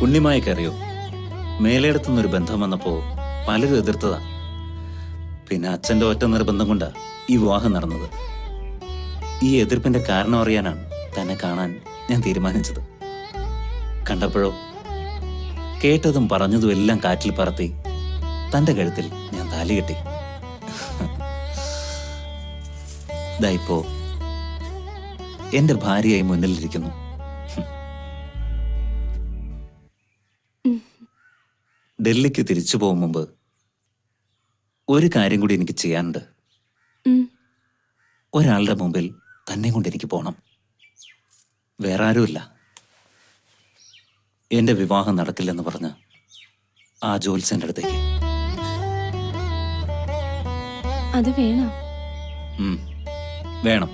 ഉണ്ണിമായക്കറിയോ, മേലേടത്തുനിന്നൊരു ബന്ധം വന്നപ്പോ പലരും എതിർത്തതാ. പിന്നെ അച്ഛന്റെ ഒറ്റ നിർബന്ധം കൊണ്ടാ ഈ വിവാഹം നടന്നത്. ഈ എതിർപ്പിന്റെ കാരണം അറിയാനാണ് തന്നെ കാണാൻ ഞാൻ തീരുമാനിച്ചത്. കണ്ടപ്പോഴോ കേട്ടതും പറഞ്ഞതും എല്ലാം കാറ്റിൽ പറത്തി തന്റെ കഴുത്തിൽ ഞാൻ താലി കെട്ടി. ഇതായിപ്പോ എന്റെ ഭാര്യയായി മുന്നിലിരിക്കുന്നു. ഡൽഹിക്ക് തിരിച്ചു പോകും മുമ്പ് ഒരു കാര്യം കൂടി എനിക്ക് ചെയ്യാനുണ്ട്. ഒരാളുടെ മുമ്പിൽ തന്നെ കൊണ്ട് എനിക്ക് പോണം. വേറെ ആരുമില്ല. എന്റെ വിവാഹം നടക്കില്ലെന്ന് പറഞ്ഞ ആ ജോത്സ്യന്റെ അടുത്തേക്ക്. അത് വേണം. വേണം.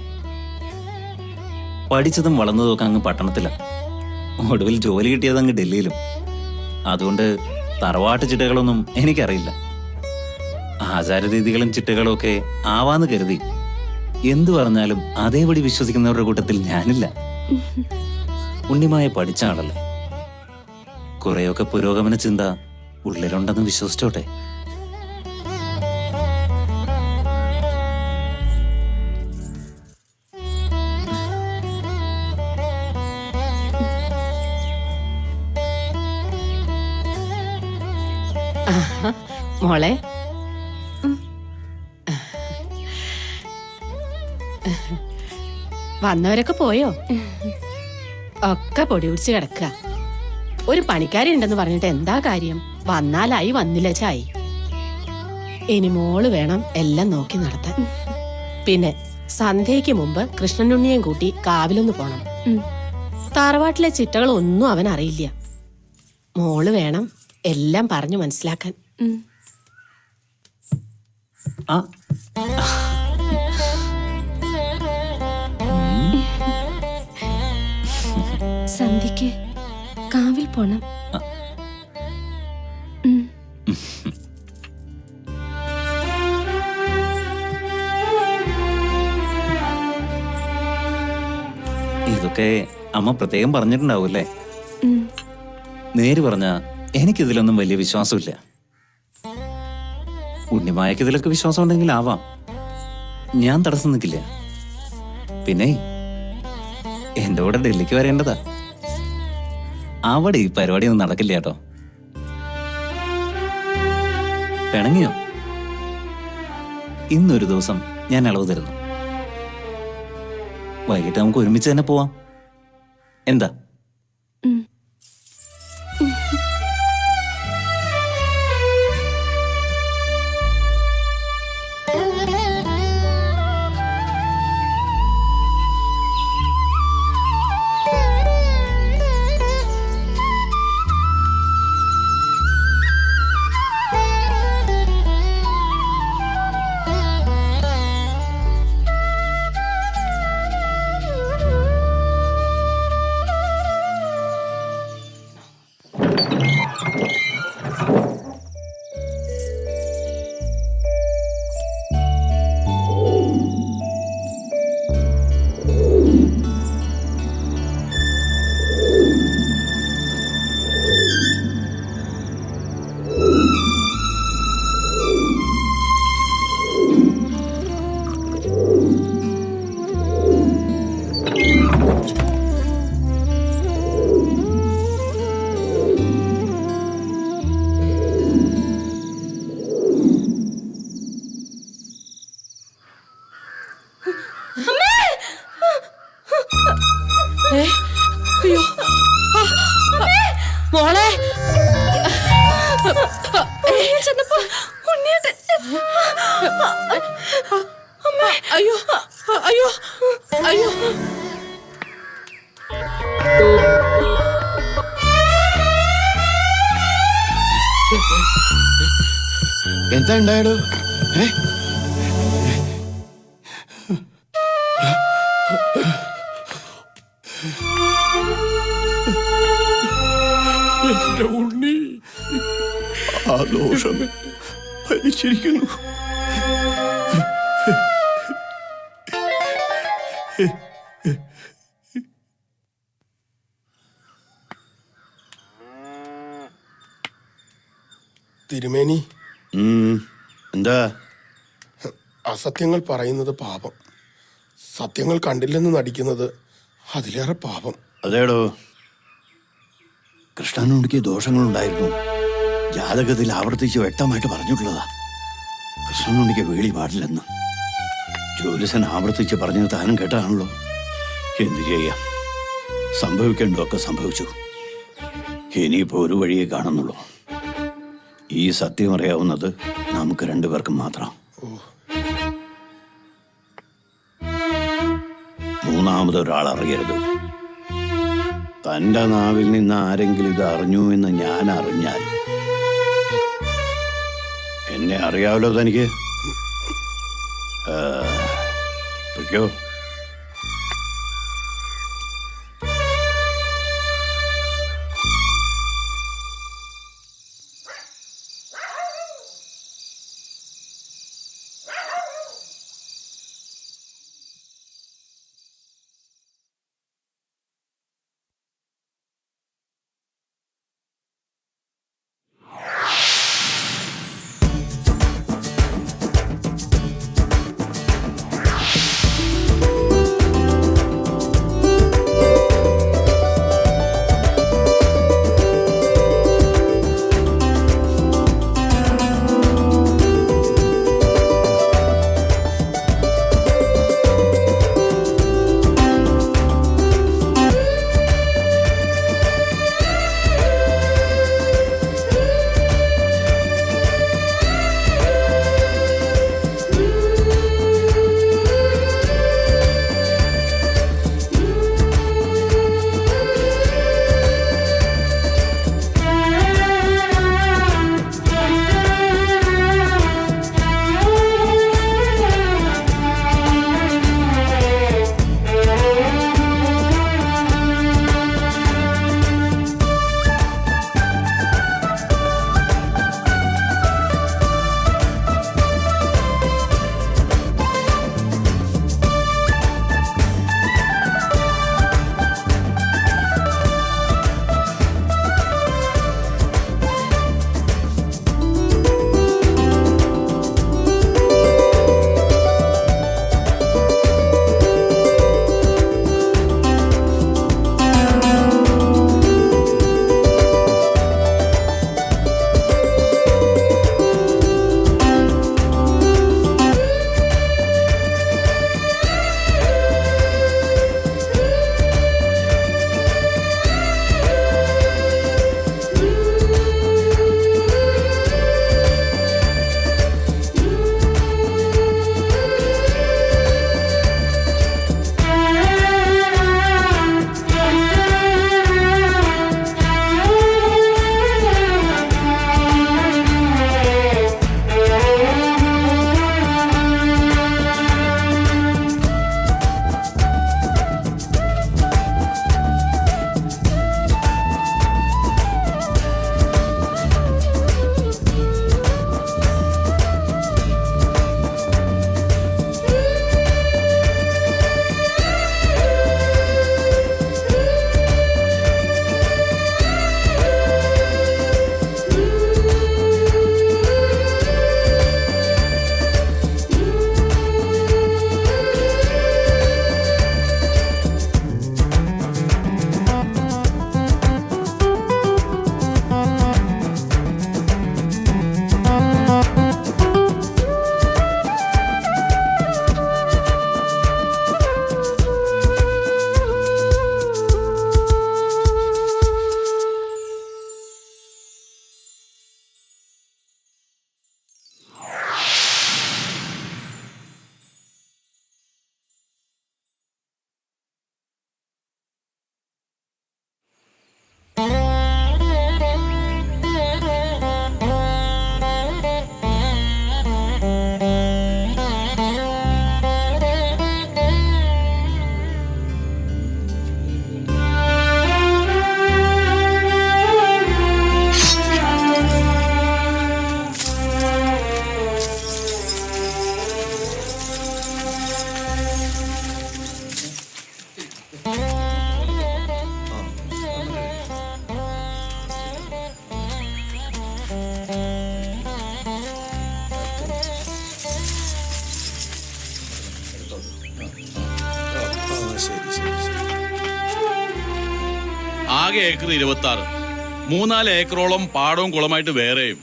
പഠിച്ചതും വളർന്നതും ഒക്കെ അങ്ങ് പട്ടണത്തിലാണ്. ഒടുവിൽ ജോലി കിട്ടിയത് അങ്ങ് ഡൽഹിയിലും. അതുകൊണ്ട് തറവാട്ട് ചിട്ടകളൊന്നും എനിക്കറിയില്ല. ആചാരരീതികളും ചിട്ടകളും ഒക്കെ ആവാന്ന് കരുതി എന്തു പറഞ്ഞാലും അതേപടി വിശ്വസിക്കുന്നവരുടെ കൂട്ടത്തിൽ ഞാനില്ല. ഉണ്ണിമായ പഠിച്ച ആളല്ലേ, കുറെയൊക്കെ പുരോഗമന ചിന്ത ഉള്ളിലുണ്ടെന്ന് വിശ്വസിച്ചോട്ടെ. മോളെ, വന്നവരൊക്കെ പോയോ? ഒക്കെ പൊടി പിടിച്ച് കിടക്കുക. ഒരു പണിക്കാരി ഉണ്ടെന്ന് പറഞ്ഞിട്ട് എന്താ കാര്യം? വന്നാലായി, വന്നില്ല ചായി. ഇനി മോള് വേണം എല്ലാം നോക്കി നടത്താൻ. പിന്നെ സന്ധ്യയ്ക്ക് മുമ്പ് കൃഷ്ണനുണ്ണിയും കൂട്ടി കാവിലൊന്ന് പോണം. തറവാട്ടിലെ ചിട്ടകളൊന്നും അവൻ അറിയില്ല. മോള് വേണം എല്ലാം പറഞ്ഞു മനസ്സിലാക്കാൻ. സന്ധ്യക്ക് കാവിൽ പോണം. ഇതൊക്കെ അമ്മ പ്രത്യേകം പറഞ്ഞിട്ടുണ്ടാവൂല്ലേ? നേര് പറഞ്ഞ എനിക്കിതിലൊന്നും വലിയ വിശ്വാസമില്ല. ഉണ്ണിമായക്ക് ഇതിലൊക്കെ വിശ്വാസം ഉണ്ടെങ്കിൽ ആവാം, ഞാൻ തടസ്സം നിൽക്കില്ല. പിന്നെ എന്റെ കൂടെ ഡൽഹിക്ക് വരേണ്ടതാ. അവിടെ ഈ പരിപാടിയൊന്നും നടക്കില്ല കേട്ടോ. പിണങ്ങിയോ? ഇന്നൊരു ദിവസം ഞാൻ അളവ് തരുന്നു. വൈകിട്ട് നമുക്ക് ഒരുമിച്ച് തന്നെ പോവാം. എന്താ? മോളെ, അയ്യോ അയ്യോ അയ്യോ, എന്താ ഉണ്ടായടോ? എന്റെ ഉണ്ണി ആ ദോഷം ഭരിച്ചിരിക്കുന്നു. തിരുമേനി, എന്താ? അസത്യങ്ങൾ പറയുന്നത് പാപം, സത്യങ്ങൾ കണ്ടില്ലെന്ന് നടിക്കുന്നത് അതിലേറെ പാപം. അതേടോ, കൃഷ്ണനുണ്ടിക്ക് ദോഷങ്ങളുണ്ടായിരുന്നു. ജാതകത്തിൽ ആവർത്തിച്ച് വ്യക്തമായിട്ട് പറഞ്ഞിട്ടുള്ളതാ. കൃഷ്ണനുണ്ടിക്ക് വേളി പാടില്ലെന്ന് ജ്യോതിസൻ ആവർത്തിച്ച് പറഞ്ഞത് താനും കേട്ടാണല്ലോ. എന്തു ചെയ്യാം, സംഭവിക്കേണ്ടതൊക്കെ സംഭവിച്ചു. ഇനിയിപ്പോ ഒരു വഴിയെ കാണുന്നുള്ളൂ. ഈ സത്യം അറിയാവുന്നത് നമുക്ക് രണ്ടുപേർക്കും മാത്രം. മൂന്നാമതൊരാൾ അറിയരുത്. തന്റെ നാവിൽ നിന്ന് ആരെങ്കിലും ഇത് അറിഞ്ഞു എന്ന് ഞാൻ അറിഞ്ഞാൽ, എന്നെ അറിയാമല്ലോ തനിക്ക്. പൊയ്ക്കോ. ആകെ ഏക്കർ 26. 3-4 ഏക്കറോളം പാടവും കുളമായിട്ട് വേറെയും.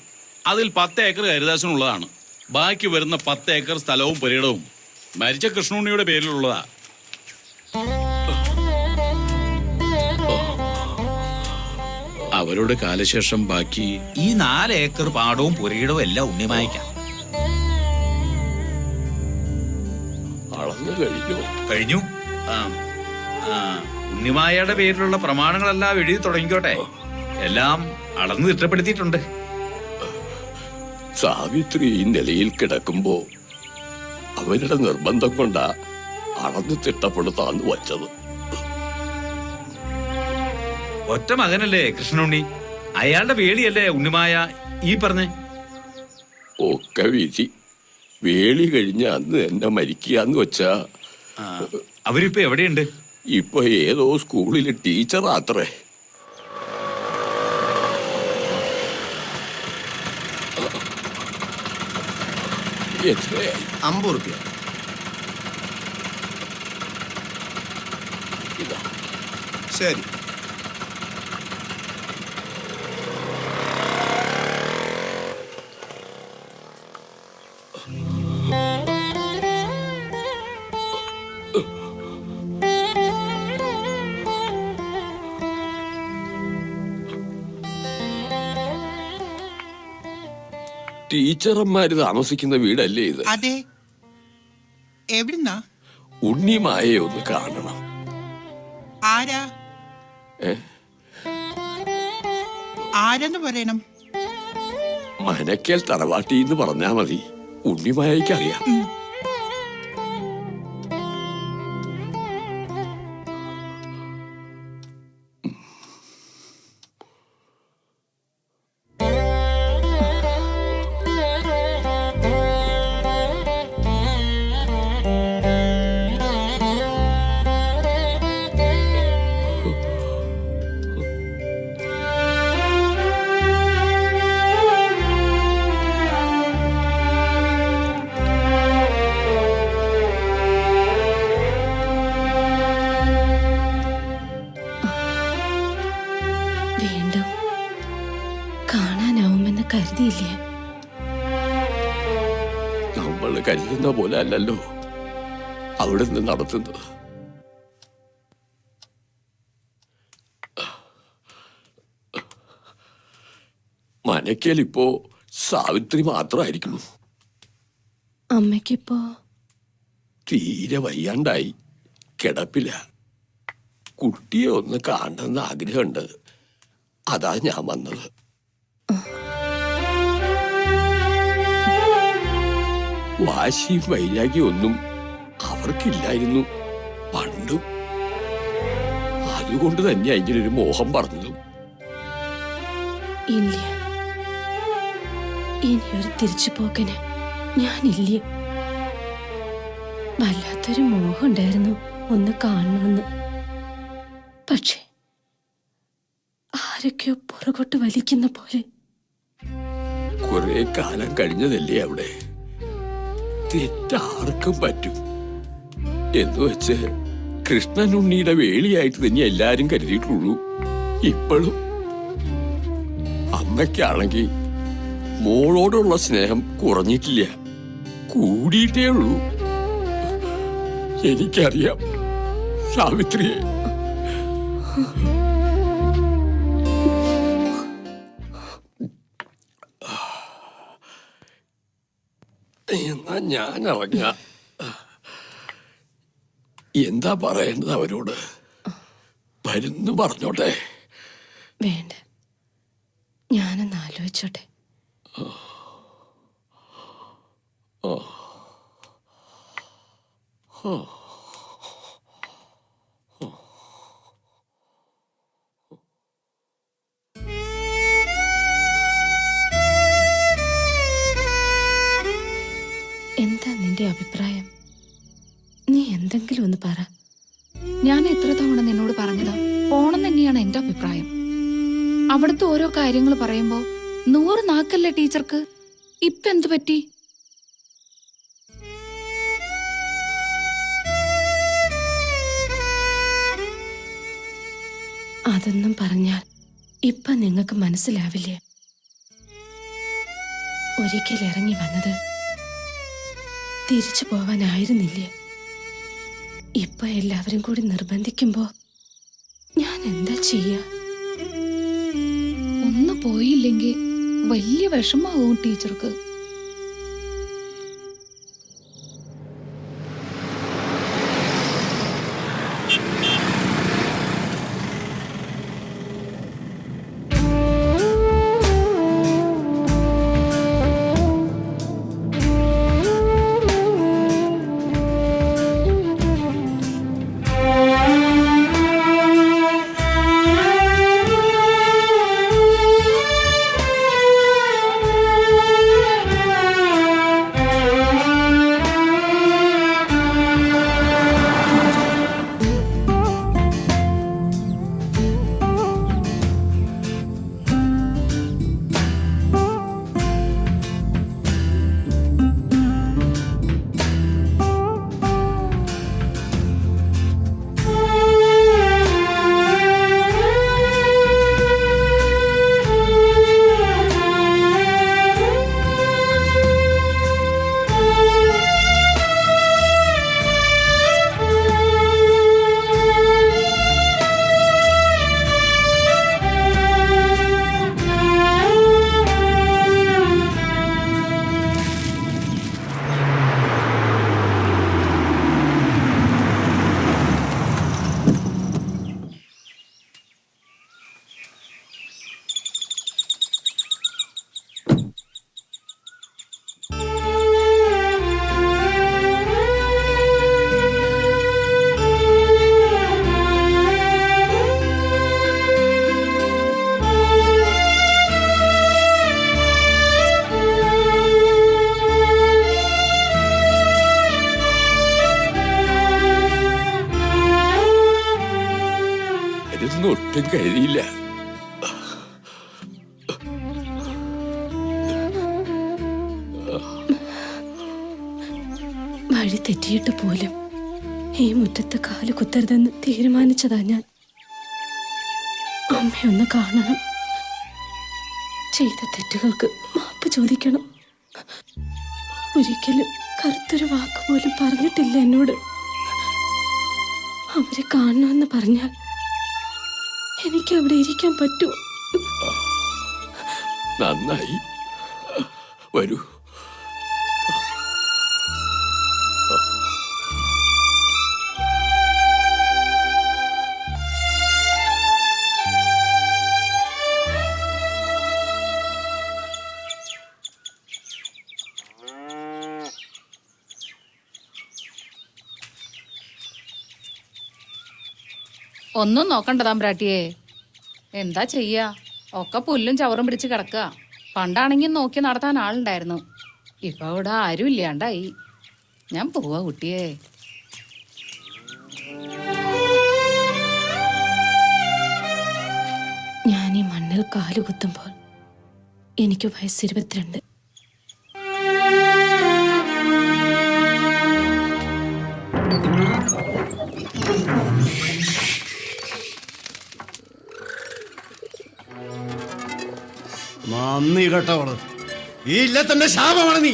അതിൽ 10 ഏക്കർ ഹരിദാസനുള്ളതാണ്. ബാക്കി വരുന്ന 10 ഏക്കർ സ്ഥലവും പുരയിടവും മരിച്ച കൃഷ്ണുണ്ണിയുടെ പേരിലുള്ളതാ. അവരുടെ കാലശേഷം ബാക്കി ഈ 4 ഏക്കർ പാടവും പുരയിടവും എല്ലാം ഉണ്ണിമായ്ക്കാം. അളന്നു കഴിഞ്ഞു. ഉണ്ണിമായയുടെ പേരിലുള്ള പ്രമാണങ്ങളെല്ലാം എഴുതി തുടങ്ങിക്കോട്ടെ. എല്ലാം അളന്ന് തിട്ടപ്പെടുത്തിയിട്ടുണ്ട്. സാവിത്രി ഈ നിലയിൽ കിടക്കുമ്പോ അവരുടെ നിർബന്ധം കൊണ്ടാ അളന്ന് തിട്ടപ്പെടുത്താന്ന് വച്ചത്. ഒറ്റ മകനല്ലേ കൃഷ്ണനുണ്ണി? അയാളുടെ വേളിയല്ലേ ഉണ്ണിമായ ഈ പറഞ്ഞേ? ഒക്കെ വിധി. വേളി കഴിഞ്ഞ അന്ന് എന്നെ മരിക്കാന്ന് വെച്ചാ അവരിപ്പോ എവിടെയുണ്ട്? ഇപ്പൊ ഏതോ സ്കൂളിലെ ടീച്ചറാത്രേ. എത്രയായി? 50 റുപ്യ. ഇതാ. ശരി. ടീച്ചർമാര് താമസിക്കുന്ന വീടല്ലേ ഇത്? അതെ. എവിടുന്നാ? ഉണ്ണിമായെ ഒന്ന് കാണണം. ആരാ? ആരെന്ന് പറയണം? മനക്കൽ തറവാട്ടിന്ന് പറഞ്ഞാ മതി. ഉണ്ണിമായക്ക് അറിയാം. വീണ്ടും കാണാനാവുമെന്ന് കരുതിയില്ലേ? നമ്മൾ കരുതുന്ന പോലെ അല്ലല്ലോ അവിടെ നിന്ന് നടത്തുന്നത്. മനക്കൽ ഇപ്പോ സാവിത്രി മാത്രമായിരിക്കുന്നു. അമ്മയ്ക്കിപ്പോ തീരെ വയ്യാണ്ടായി കിടപ്പില്ല. കുട്ടിയെ ഒന്ന് കാണണമെന്ന് ആഗ്രഹമുണ്ട്. അതാ ഞാൻ വന്നത്. വാശിയും വൈരാഗ്യം ഒന്നും അവർക്കില്ലായിരുന്നു പണ്ടും. അതുകൊണ്ട് തന്നെയാ ഇങ്ങനൊരു മോഹം പറഞ്ഞതും. ഇല്ല, ഇനിയൊരു തിരിച്ചുപോക്കിന് ഞാനില്ല. വല്ലാത്തൊരു മോഹം ഉണ്ടായിരുന്നു ഒന്ന് കാണണമെന്ന്. പക്ഷെ ആരൊക്കെയോ പുറകോട്ട് വലിക്കുന്ന പോലെ. കുറെ കാലം കഴിഞ്ഞതല്ലേ അവിടെ. തെറ്റാർക്കും പറ്റും എന്ന് വെച്ച് കൃഷ്ണനുണ്ണിയുടെ വേളിയായിട്ട് തന്നെ എല്ലാരും കരുതിയിട്ടുള്ളൂ. ഇപ്പോഴും അമ്മയ്ക്കാണെങ്കിൽ മോളോടുള്ള സ്നേഹം കുറഞ്ഞിട്ടില്ല, കൂടിയിട്ടേ ഉള്ളൂ. എനിക്കറിയാം സാവിത്രിയെ. എന്നാ ഞാൻ ഇറങ്ങ. എന്താ പറയേണ്ടത് അവരോട്? വരുന്നു പറഞ്ഞോട്ടെ. വേണ്ട, ഞാനൊന്ന് ആലോചിച്ചോട്ടെ. എന്താ നിന്റെ അഭിപ്രായം? നീ എന്തെങ്കിലും ഒന്ന് പറ. ഞാൻ എത്ര തവണ നിന്നോട് പറഞ്ഞതാ പോണം തന്നെയാണ് എന്റെ അഭിപ്രായം. അവിടുത്തെ ഓരോ കാര്യങ്ങൾ പറയുമ്പോ 100 നാക്കല്ലേ ടീച്ചർക്ക്. ഇപ്പൊ എന്തു പറ്റി? അതൊന്നും പറഞ്ഞാൽ ഇപ്പൊ നിങ്ങൾക്ക് മനസ്സിലാവില്ലേ. ഒരിക്കൽ ഇറങ്ങി വന്നത് തിരിച്ചു പോവാനായിരുന്നില്ലേ. ഇപ്പൊ എല്ലാവരും കൂടി നിർബന്ധിക്കുമ്പോ ഞാൻ എന്താ ചെയ്യാ? ഒന്ന് പോയില്ലെങ്കിൽ വലിയ വിഷമാവും ടീച്ചർക്ക്. ഒട്ടും കഴിയില്ല. വഴി തെറ്റിയിട്ട് പോലും ഈ മുറ്റത്ത് കാല് കുത്തരുതെന്ന് തീരുമാനിച്ചതാ ഞാൻ. അമ്മയൊന്ന് കാണണം, ചെയ്ത തെറ്റുകൾക്ക് മാപ്പ് ചോദിക്കണം. ഒരിക്കലും കറുത്തൊരു വാക്ക് പോലും പറഞ്ഞിട്ടില്ല എന്നോട്. അവരെ കാണണമെന്ന് പറഞ്ഞാൽ എനിക്ക് അവിടെ ഇരിക്കാൻ പറ്റുമോ? നന്നായി, വരൂ. ഒന്നും നോക്കണ്ട തമ്പ്രാട്ടിയെ. എന്താ ചെയ്യാ, ഒക്കെ പുല്ലും ചവറും പിടിച്ച് കിടക്കുക. പണ്ടാണെങ്കിൽ നോക്കി നടത്താൻ ആളുണ്ടായിരുന്നു. ഇപ്പൊ ഇവിടെ ആരും ഇല്ലാണ്ടായി. ഞാൻ പോവാ കുട്ടിയെ. ഞാൻ ഈ മണ്ണിൽ കാലുകുത്തുമ്പോൾ എനിക്ക് വയസ്സ് 22. നന്ദി കേട്ടവള്. ഈ ഇല്ലത്തിന്റെ ശാപമാണ് നീ.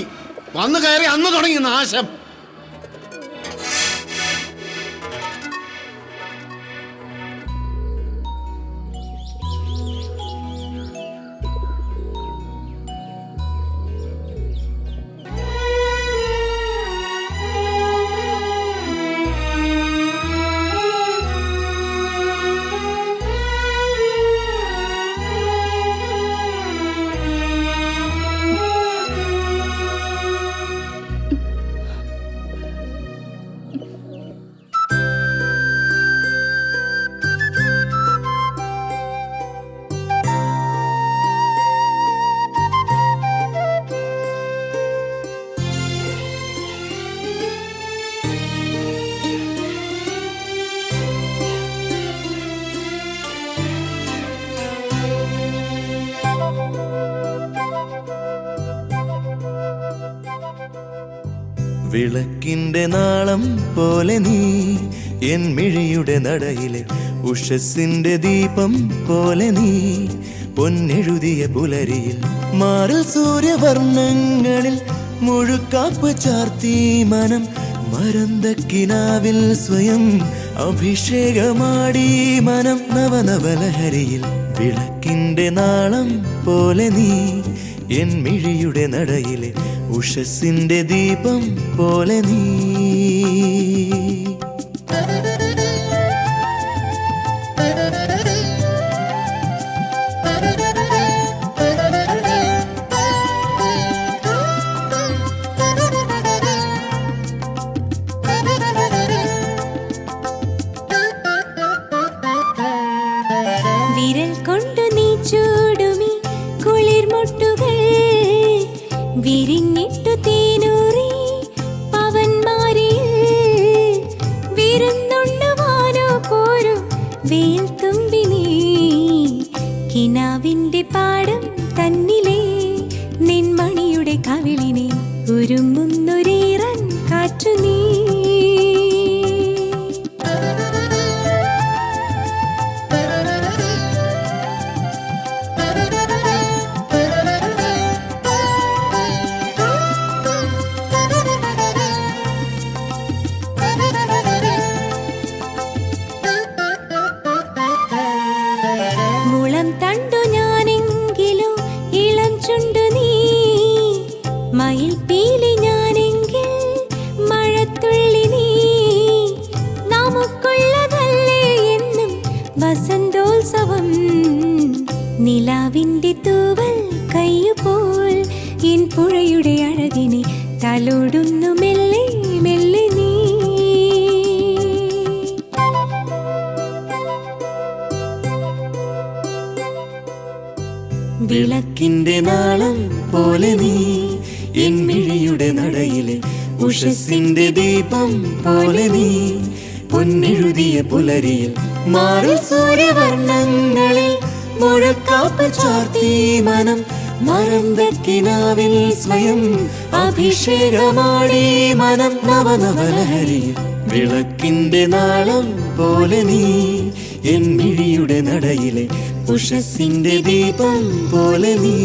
വന്നു കയറി അന്ന് തുടങ്ങി നാശം. വിളക്കിന്റെ നാളം പോലെ നീ എൻ മിഴിയുടെ നടയിലെ ഉഷസ്സിന്റെ ദീപം പോലെ നീ പൊന്നെഴുതിയ പുലരിയിൽ മാറിൽ സൂര്യവർണ്ണങ്ങളിൽ മുഴുക്കാപ്പ് ചാർത്തി മനം മരന്തക്കിനാവിൽ സ്വയം അഭിഷേകമാടി മനം നവനവലഹരിയിൽ വിളക്കിന്റെ നാളം പോലെ നീ എൻ മിഴിയുടെ നടയിലെ ഉഷസ്സിന്റെ ദീപം പോലെ നീ. വിരൽ കൊണ്ടു നീ ചൂടുമി കുളിർമുട്ടുകൾ വിരിഞ്ഞിട്ടു തേനൂറി പവന്മാരിൽ വിരുന്നുണ്ണുവാനോ പോരു വെയിൽ തുമ്പി നീ കിനാവിന്റെ പാടം തന്നിലെ നിൻമണിയുടെ കവിളിനെ ഒരുങ്ങുന്നൊരീറൻ കാറ്റു നീ. മുളം തണ്ടു ഞാനെങ്കിലോ ഇളം ചുണ്ടു നീ മയിൽ പീലി ഞാനെങ്കിൽ മഴത്തുള്ളി നീ നമുക്കുള്ളതല്ലേ എന്നും വസന്തോത്സവം നിലാവിന്റെ തൂവൽ കയ്യുപോൽ എൻ പുഴയുടെ അഴകിനെ തലോടുന്നു മെല്ലെ മെല്ലെ നീ. വിളക്കിന്റെ നാളം പോലെ നീ എൻ മിഴിയുടെ നടയിലെ ഉഷസ്സിന്റെ ദീപം പോലെ നീ പൊന്നെഴുതിയ പുലരിയിൽ മാറിൽ സൂര്യവർണ്ണങ്ങളിൽ മുഴക്കാപ്പ് ചാർത്തി മനം മരന്തക്കിനാവിൽ സ്വയം അഭിഷേകമാടി മനം നവനവലഹരിയിൽ വിളക്കിന്റെ നാളം പോലെ നീ എൻ മിഴിയുടെ നടയിലെ ഉഷസ്സിന്റെ ദീപം പോലെ നീ.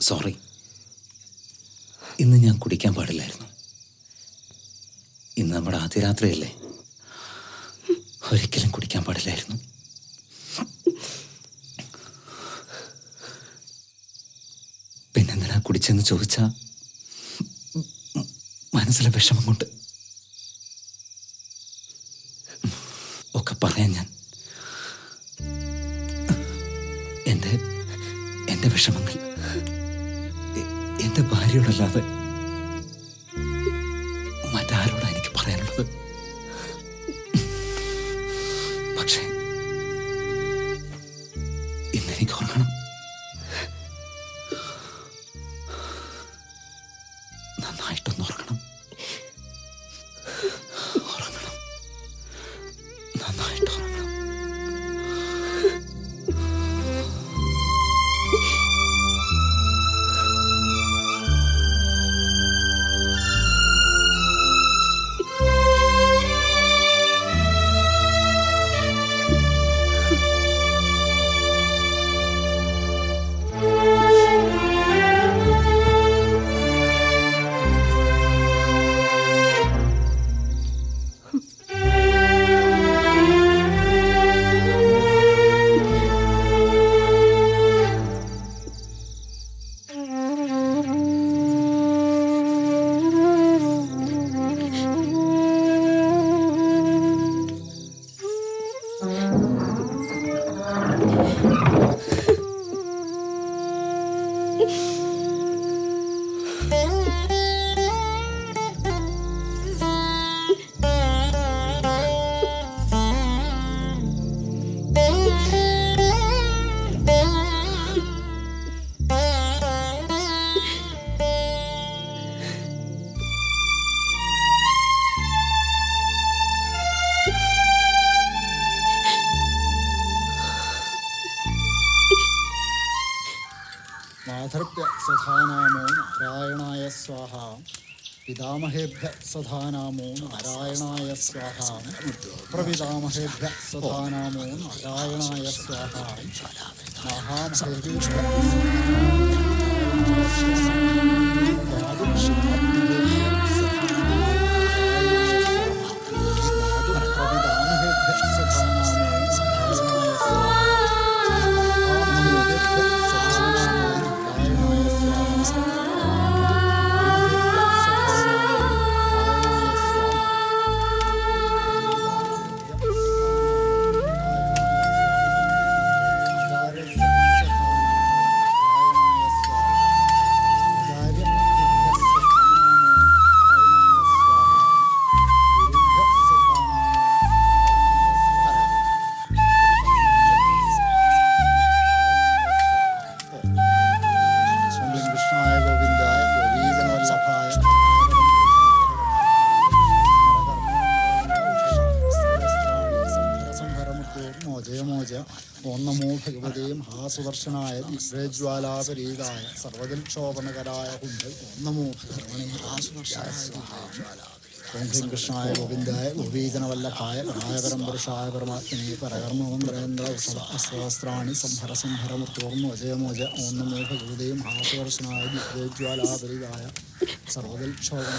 സോറി, ഇന്ന് ഞാൻ കുടിക്കാൻ പാടില്ലായിരുന്നു. ഇന്ന് നമ്മുടെ ആദ്യ രാത്രിയല്ലേ, ഒരിക്കലും കുടിക്കാൻ പാടില്ലായിരുന്നു. പിന്നെന്തിനാ കുടിച്ചെന്ന് ചോദിച്ചാ മനസ്സിലെ വിഷമം കൊണ്ട് ഒക്കെ പറയാൻ ഞാൻ എന്റെ വിഷമങ്ങൾ എന്റെ ഭാര്യയോടല്ലാതെ മറ്റാരോടാ എനിക്ക് പറയാനുള്ളത്? പക്ഷേ ഇന്നെനിക്ക് ഉറങ്ങണം. നന്നായിട്ടൊന്ന് ഉറങ്ങണം. നന്നായിട്ട് ഉറങ്ങണം. സ്വാഹ പിതാമഹേഭ്യ സദാനാമോ നാരായണായ സ്വാഹ പ്രപിതാമഹേഭ്യ സദാനാമോ നാരായണായ സ്വാഹ മഹാമഹേഭ്യ ഓം നമോ ഭഗവതേ മഹാസുദർശനായ ദിവ്യജ്വാലാപരീതായ സർവജൽക്ഷോഭനകരായ കുണ്ഠ ഓം നമോ ഭഗവണേ മഹാസുദർശനായ ഓം ഹ്രീം കൃഷ്ണായ ഗോവിന്ദായ ഗോപീജനവല്ലഭായ ഗണായപരം പുരുഷായ പരമാത്മനെ പരകർമ്മേന്ദ്ര സഹസ്രാണി സംഹര സംഹരമുത്തോർന്നു അജയമോജ ഓം നമോ ഭഗവതേ മഹാസുദർശനായ ദിവ്യജ്വാലാപരീതായ സർവജൽക്ഷോഭന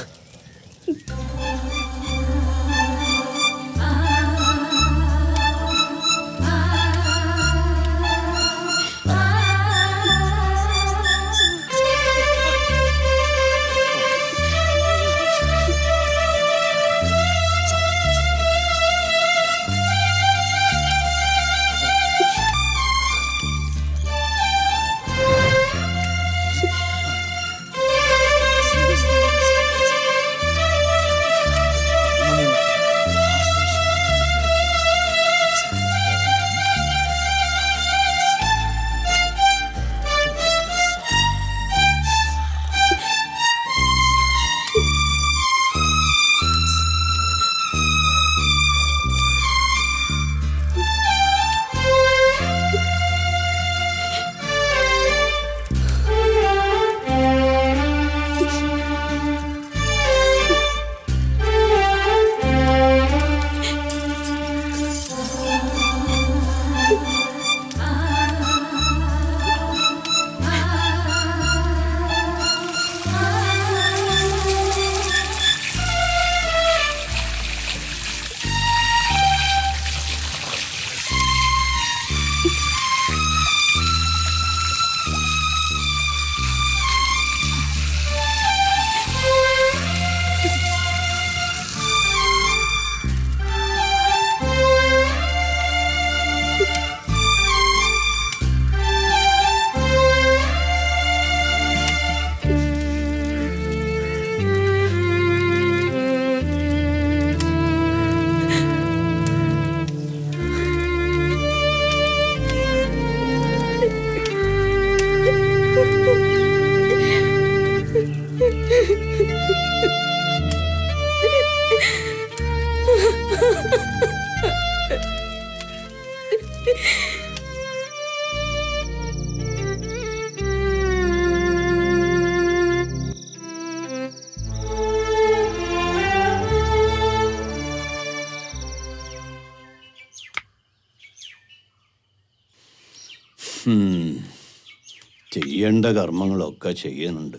ചെയ്യേണ്ട കർമ്മങ്ങളൊക്കെ ചെയ്യുന്നുണ്ട്,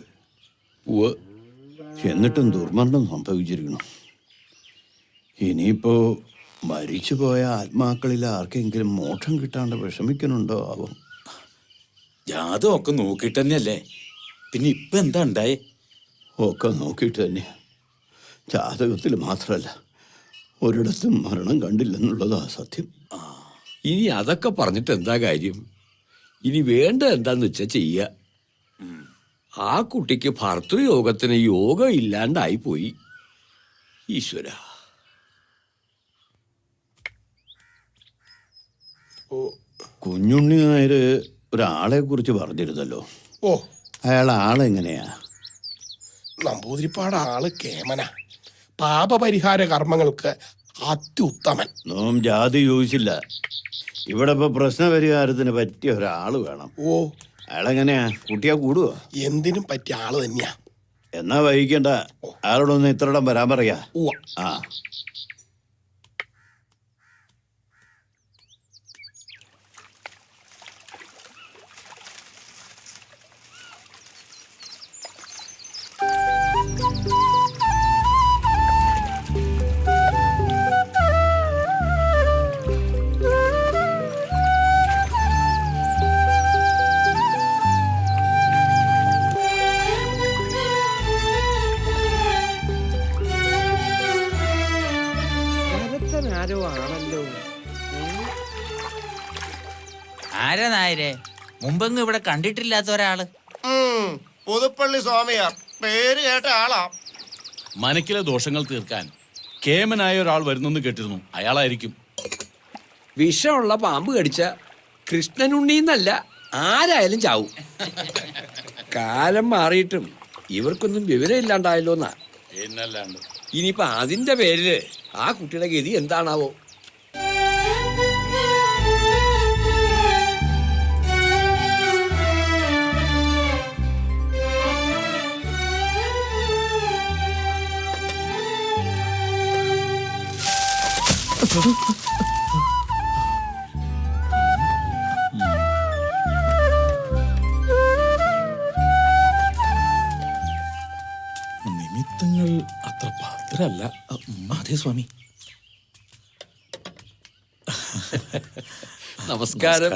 എന്നിട്ടും ദുർമരണം സംഭവിച്ചിരിക്കണം. ഇനിയിപ്പോ മരിച്ചുപോയ ആത്മാക്കളിൽ ആർക്കെങ്കിലും മോക്ഷം കിട്ടാണ്ട് വിഷമിക്കുന്നുണ്ടോ ആവും. ജാതം ഒക്കെ നോക്കിയിട്ട് തന്നെയല്ലേ, പിന്നെ ഇപ്പൊ എന്താ ഉണ്ടായേ? ഒക്കെ നോക്കിയിട്ട് തന്നെ. ജാതകത്തിൽ മാത്രമല്ല, ഒരിടത്തും മരണം കണ്ടില്ലെന്നുള്ളതാ സത്യം. ഇനി അതൊക്കെ പറഞ്ഞിട്ട് എന്താ കാര്യം? ഇനി വേണ്ട എന്താന്ന് വെച്ചാൽ ചെയ്യുക. ആ കുട്ടിക്ക് ഭർത്തൃയോഗത്തിന് യോഗം ഇല്ലാണ്ടായിപ്പോയി. ഈശ്വര. കുഞ്ഞുണ്ണി നായർ ഒരാളെ കുറിച്ച് പറഞ്ഞിരുന്നല്ലോ. ഓ, അയാൾ ആളെങ്ങനെയാ? നമ്പൂതിരിപ്പാട് ആള് കേമന, പാപപരിഹാര കർമ്മങ്ങൾക്ക് അത്യുത്തമൻ. നോം ജാതി ചോദിച്ചില്ല. ഇവിടെ ഇപ്പൊ പ്രശ്നപരിഹാരത്തിന് പറ്റിയ ഒരാള് വേണം. ഓ, അയാളെങ്ങനെയാ? കുട്ടിയാ കൂടുവോ? എന്തിനും പറ്റിയ ആള് തന്നെയാ. എന്നാ വൈകിക്കണ്ട, ആരോടൊന്ന് ഇത്രയിടം വരാൻ പറയാ. ആ ആരാ നായരെ? മുമ്പെങ്ങും ഇവിടെ കണ്ടിട്ടില്ലാത്ത ഒരാള്. പുതുപ്പള്ളി സ്വാമിയാ, പേര് കേട്ട ആളാ. മനക്കിലെ ദോഷങ്ങൾ തീർക്കാൻ കേമനായ ഒരാൾ വരുന്നെന്ന് കേട്ടിരുന്നു. അയാളായിരിക്കും. വിഷമുള്ള പാമ്പ് കടിച്ച കൃഷ്ണനുണ്ണീന്നല്ല, ആരായാലും ചാവും. കാലം മാറിയിട്ടും ഇവർക്കൊന്നും വിവരം ഇല്ലാണ്ടായല്ലോന്നാ. എന്നല്ലാണ്ട് ഇനിയിപ്പൊ അതിന്റെ പേരില് ആ കുട്ടിയുടെ ഗതി എന്താണാവോ? നിമിത്തങ്ങൾ അത്ര ഭദ്രല്ല. അതെ സ്വാമി. നമസ്കാരം.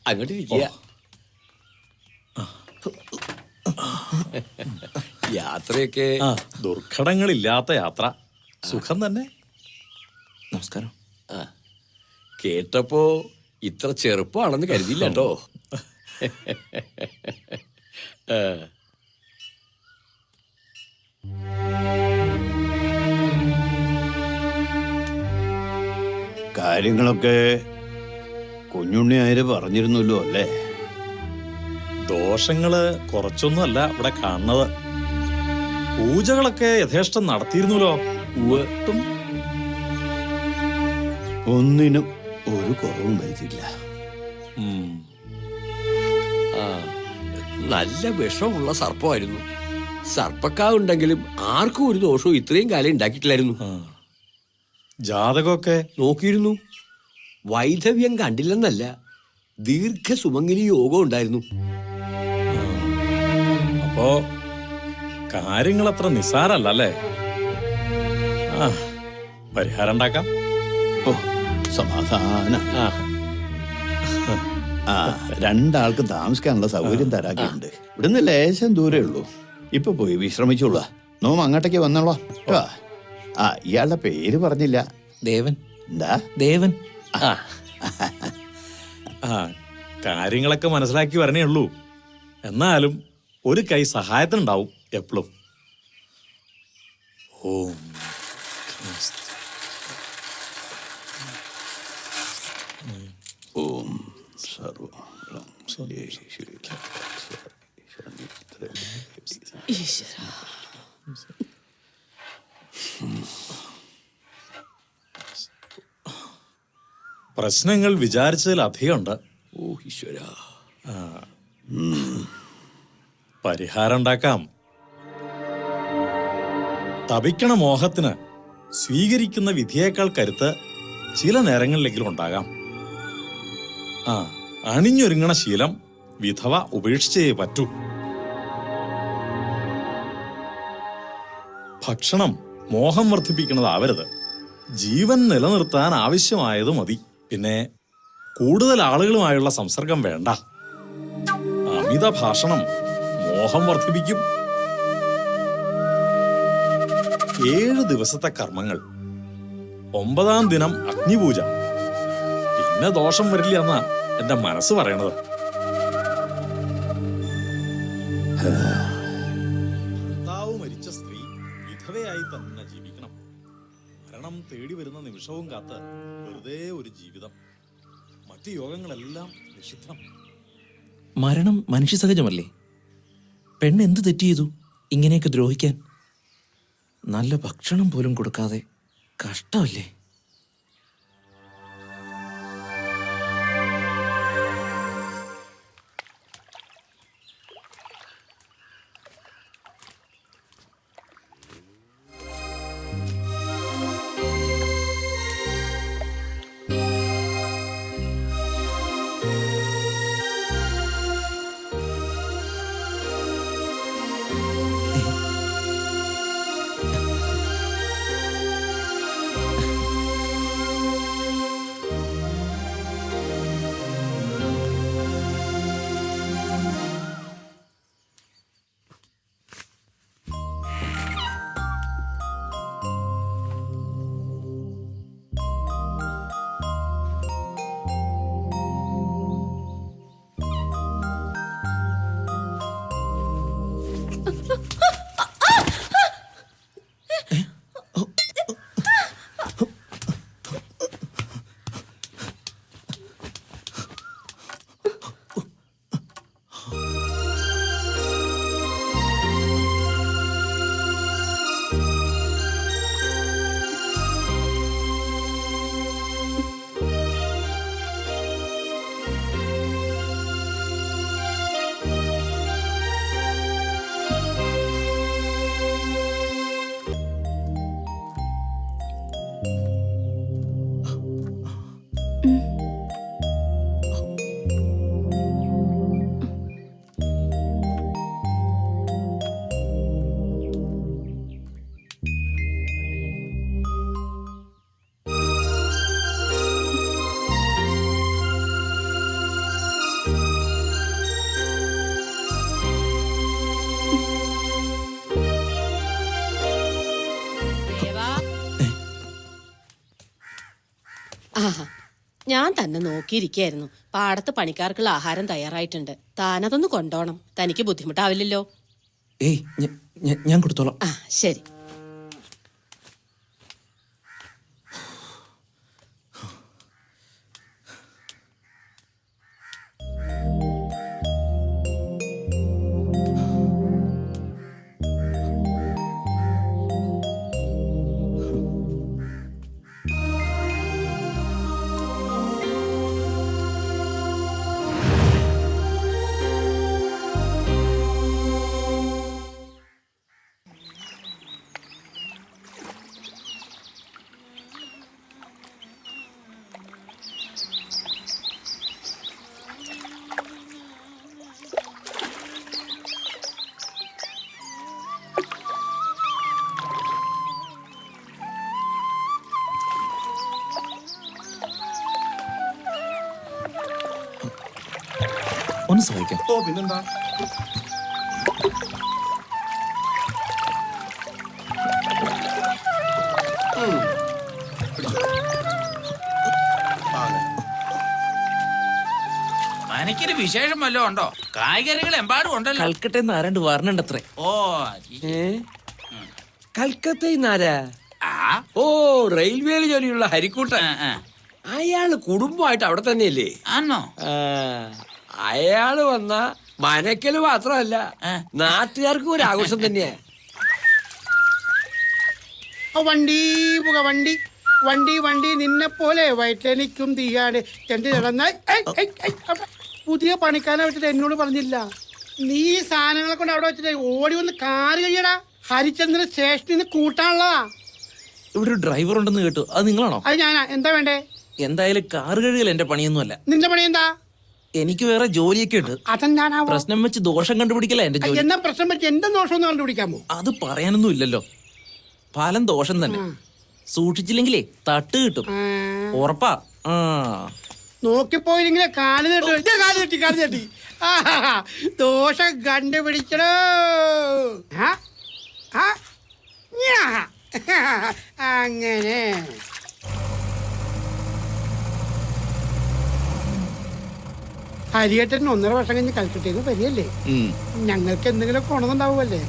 അങ്ങോട്ട് ഇരിക്കുക. യാത്രയൊക്കെ ദുർഘടങ്ങളില്ലാത്ത യാത്ര. സുഖം തന്നെ. നമസ്കാരം. കേട്ടപ്പോ ഇത്ര ചെറുപ്പമാണെന്ന് കരുതിയില്ല കേട്ടോ. കാര്യങ്ങളൊക്കെ കുഞ്ഞുണ്ണി ആര് പറഞ്ഞിരുന്നല്ലോ അല്ലേ? ദോഷങ്ങള് കുറച്ചൊന്നും അല്ല ഇവിടെ കാണുന്നത്. പൂജകളൊക്കെ യഥേഷ്ടം നടത്തിയിരുന്നല്ലോ. ഒട്ടും ഒന്നിനും ഒരു കുറവും വരുത്തില്ല. നല്ല വിഷമുള്ള സർപ്പമായിരുന്നു. സർപ്പക്കാവുണ്ടെങ്കിലും ആർക്കും ഒരു ദോഷവും ഇത്രയും കാലം ഉണ്ടാക്കിയിട്ടില്ലായിരുന്നു. ജാതകമൊക്കെ നോക്കിയിരുന്നു. വൈധവ്യം കണ്ടില്ലെന്നല്ല, ദീർഘസുമംഗലി യോഗം ഉണ്ടായിരുന്നു. അപ്പോ കാര്യങ്ങളത്ര നിസ്സാരല്ലേ? പരിഹാരം ഉണ്ടാക്കാം. ഓ സമാധാന. ആ രണ്ടാൾക്ക് താമസിക്കാനുള്ള സൗകര്യം തരാക്കിയിട്ടുണ്ട്. ഇവിടുന്ന് ലേശം ദൂരേ ഉള്ളൂ. ഇപ്പൊ പോയി വിശ്രമിച്ചോളൂ. നോം അങ്ങോട്ടേക്ക് വന്നോളാം. ആ ഇയാളുടെ പേര് പറഞ്ഞില്ല. ദേവൻ. എന്താ? ദേവൻ. കാര്യങ്ങളൊക്കെ മനസ്സിലാക്കി വരണേ ഉള്ളൂ. എന്നാലും ഒരു കൈ സഹായത്തിനുണ്ടാവും എപ്പോഴും. ഓം ഓം സർവ പ്രശ്നങ്ങൾ വിചാരിച്ചതിലധികമുണ്ട്. ഓ ഈശ്വര. പരിഹാരം ഉണ്ടാക്കാം. തപിക്കണ മോഹത്തിന് സ്വീകരിക്കുന്ന വിധിയേക്കാൾ കരുത്ത് ചില നേരങ്ങളിലെങ്കിലും ഉണ്ടാകാം. അണിഞ്ഞൊരുങ്ങണ ശീലം വിധവ ഉപേക്ഷിച്ചേ പറ്റൂ. ഭക്ഷണം മോഹം വർദ്ധിപ്പിക്കുന്നതാവരുത്. ജീവൻ നിലനിർത്താൻ ആവശ്യമായത് മതി. പിന്നെ കൂടുതൽ ആളുകളുമായുള്ള സംസർഗം വേണ്ട. അമിത ഭാഷണം മോഹം വർദ്ധിപ്പിക്കും. 7 ദിവസത്തെ കർമ്മങ്ങൾ. 9-ാം ദിനം അഗ്നിപൂജ. പിന്നെ ദോഷം വരില്ല എന്നാ എന്റെ മനസ്സ് പറയണത്. ഭർത്താവ് മരിച്ച സ്ത്രീ വിധവയായി തന്നെ ജീവിക്കണം. മരണം തേടി വരുന്ന നിമിഷവും കാത്ത് വെറുതെ ഒരു ജീവിതം. മറ്റു യോഗങ്ങളെല്ലാം നിഷിദ്ധം. മരണം മനുഷ്യ സഹജമല്ലേ? പെണ്ണ് എന്ത് തെറ്റ് ചെയ്തു ഇങ്ങനെയൊക്കെ ദ്രോഹിക്കാൻ? നല്ല ഭക്ഷണം പോലും കൊടുക്കാതെ കഷ്ടമല്ലേ? ഞാൻ തന്നെ നോക്കിയിരിക്കായിരുന്നു. പാടത്ത് പണിക്കാർക്കുള്ള ആഹാരം തയ്യാറായിട്ടുണ്ട്. താനതൊന്ന് കൊണ്ടോണം. തനിക്ക് ബുദ്ധിമുട്ടാവില്ലല്ലോ. ഏയ് ഞാൻ കൊടുത്തോളാം. ആ ശരി. ഒന്ന് സഹായിക്കാം. ഓ പിന്നെന്താ. മനക്കൊരു വിശേഷം വല്ലതും ഉണ്ടോ? കായ്കറികൾ എമ്പാടും ഉണ്ടല്ലോ. കൽക്കട്ടയിൽ ആരാണ്ട് വരണണ്ടത്രേ. ഓ കൽക്കത്തയിന്നാരാ? ഓ റെയിൽവേയിൽ ജോലിയുള്ള ഹരിക്കൂട്ടൻ. അയാള് കുടുംബമായിട്ട് അവിടെ തന്നെയല്ലേ? ആണോ? അയാള് വന്ന മനക്കല് മാത്രമല്ല, നാട്ടുകാർക്കും ഒരു ആഘോഷം തന്നെയാ. വണ്ടി പുക വണ്ടി വണ്ടി വണ്ടി നിന്നെ പോലെ വയറ്റെനിക്കും തീയാണ് ചെണ്ടി നടന്നാൽ പുതിയ പണിക്കാരനെ വെച്ചിട്ട് എന്നോട് പറഞ്ഞില്ല. നീ സാധനങ്ങളെ കൊണ്ട് അവിടെ വെച്ചിട്ട് ഓടി വന്ന് കാറ് കഴിയടാ. ഹരിചന്ദ്രൻ സ്റ്റേഷനിൽ നിന്ന് കൂട്ടാനുള്ളതാ. ഇവിടെ ഒരു ഡ്രൈവർ ഉണ്ടെന്ന് കേട്ടു. അത് നിങ്ങളാണോ? അത് ഞാനാ. എന്താ വേണ്ടേ? എന്തായാലും കാറ് കഴുകൽ എന്റെ പണിയൊന്നുമല്ല. നിന്റെ പണി എന്താ? എനിക്ക് വേറെ ജോലിയൊക്കെ ഉണ്ട്. അതെന്താണാവോ? പ്രശ്നം വെച്ച് ദോഷം കണ്ടുപിടിക്കല എന്റെ ജോലി. എന്നാ പ്രശ്നം വെച്ച് എന്താ ദോഷം ഒന്ന് കണ്ടുപിടിക്കാമോ? അത് പറയാനൊന്നും ഇല്ലല്ലോ. ഫലം ദോഷം തന്നെ. സൂക്ഷിച്ചില്ലെങ്കിലേ തട്ട് കിട്ടും. ഉറപ്പാ. നോക്കിപ്പോയില്ലെങ്കിലേ കാല് തട്ടി ദോഷം കണ്ടുപിടിക്കണോ? അങ്ങനെ ഹരിയേട്ടൻ 1.5 വർഷം കഴിഞ്ഞ് കൽക്കട്ടയിൽ വരികയല്ലേ? ഞങ്ങൾക്ക് എന്തെങ്കിലും ഗുണമുണ്ടാവുമല്ലേ?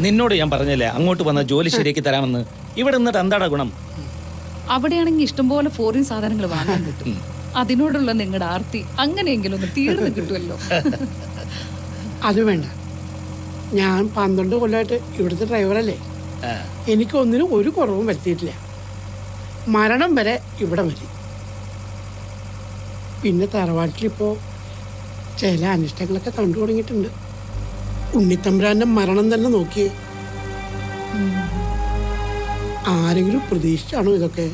നിന്നോട് ഞാൻ പറഞ്ഞല്ലേ അങ്ങോട്ട് വന്ന ജോലി ശരിയാക്കി തരാമെന്ന്. ഇവിടെ നിന്നിട്ട് എന്താടാ ഗുണം? അവിടെയാണെങ്കിൽ ഇഷ്ടംപോലെ ഫോറിൻ സാധനങ്ങൾ വാങ്ങാൻ കിട്ടും. അതിനോടുള്ള നിങ്ങളുടെ ആർത്തി അങ്ങനെയെങ്കിലും ഒന്ന് തീർന്നു കിട്ടുമല്ലോ. അത് വേണ്ട. ഞാൻ 12 കൊല്ലമായിട്ട് ഇവിടുത്തെ ഡ്രൈവറല്ലേ. എനിക്കൊന്നിനും ഒരു കുറവും വരുത്തിയിട്ടില്ല. മരണം വരെ ഇവിടെ മതി. പിന്നെ തറവാട്ടിലിപ്പോ ചില അനിഷ്ടങ്ങളൊക്കെ കണ്ടു തുടങ്ങിയിട്ടുണ്ട്. ഉണ്ണിത്തമ്പുരാന്റെ മരണം തന്നെ നോക്കിയേ. ആരെങ്കിലും പ്രതീക്ഷിച്ചാണോ ഇതൊക്കെ?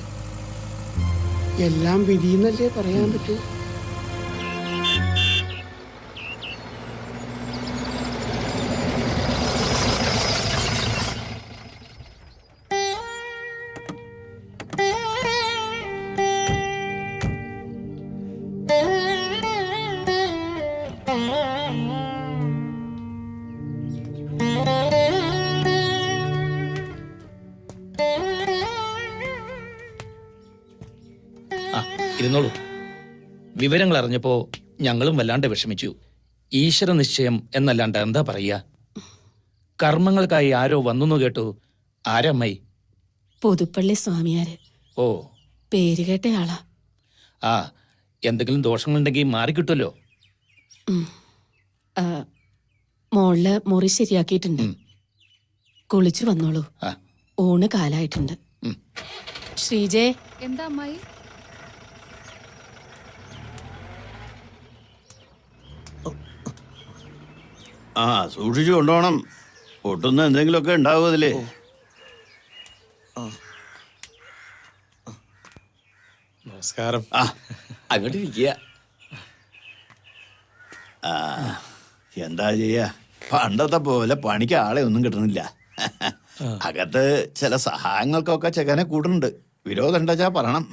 എല്ലാം വിധിയെന്നല്ലേ പറയാൻ പറ്റൂ. ഇരുന്നോളൂ. വിവരങ്ങൾ അറിഞ്ഞപ്പോ ഞങ്ങളും വല്ലാണ്ട് വിഷമിച്ചു. ഈശ്വര നിശ്ചയം എന്നല്ലാണ്ട് എന്താ പറയാ. കർമ്മങ്ങൾക്കായി ആരോ വന്നു കേട്ടു. ആരമ്മായി? പുതുപ്പള്ളി സ്വാമിയാര്. ഓ, പേര് കേട്ട ആളാ. ആ, എന്തെങ്കിലും ദോഷങ്ങളുണ്ടെങ്കിൽ മാറിക്കിട്ടുമല്ലോ. മോളില് മുറി ശരിയാക്കിയിട്ടുണ്ട്. കുളിച്ചു വന്നോളൂ. ഊണ് കാലായിട്ടുണ്ട്. ശ്രീജേ. എന്താ അമ്മായി? സൂക്ഷിച്ചു കൊണ്ടുപോകണം. പൊട്ടുന്ന എന്തെങ്കിലുമൊക്കെ ഉണ്ടാവും അതില്. നമസ്കാരം. അങ്ങോട്ട് ഇരിക്കുക. എന്താ ചെയ്യാ, പണ്ടത്തെ പോലെ പണിക്ക് ആളെ ഒന്നും കിട്ടണില്ല. അകത്ത് ചില സഹായങ്ങൾക്കൊക്കെ ചെക്കനെ കൂട്ടുന്നുണ്ട്. വിരോധം ഉണ്ടാച്ചാ പറയണം.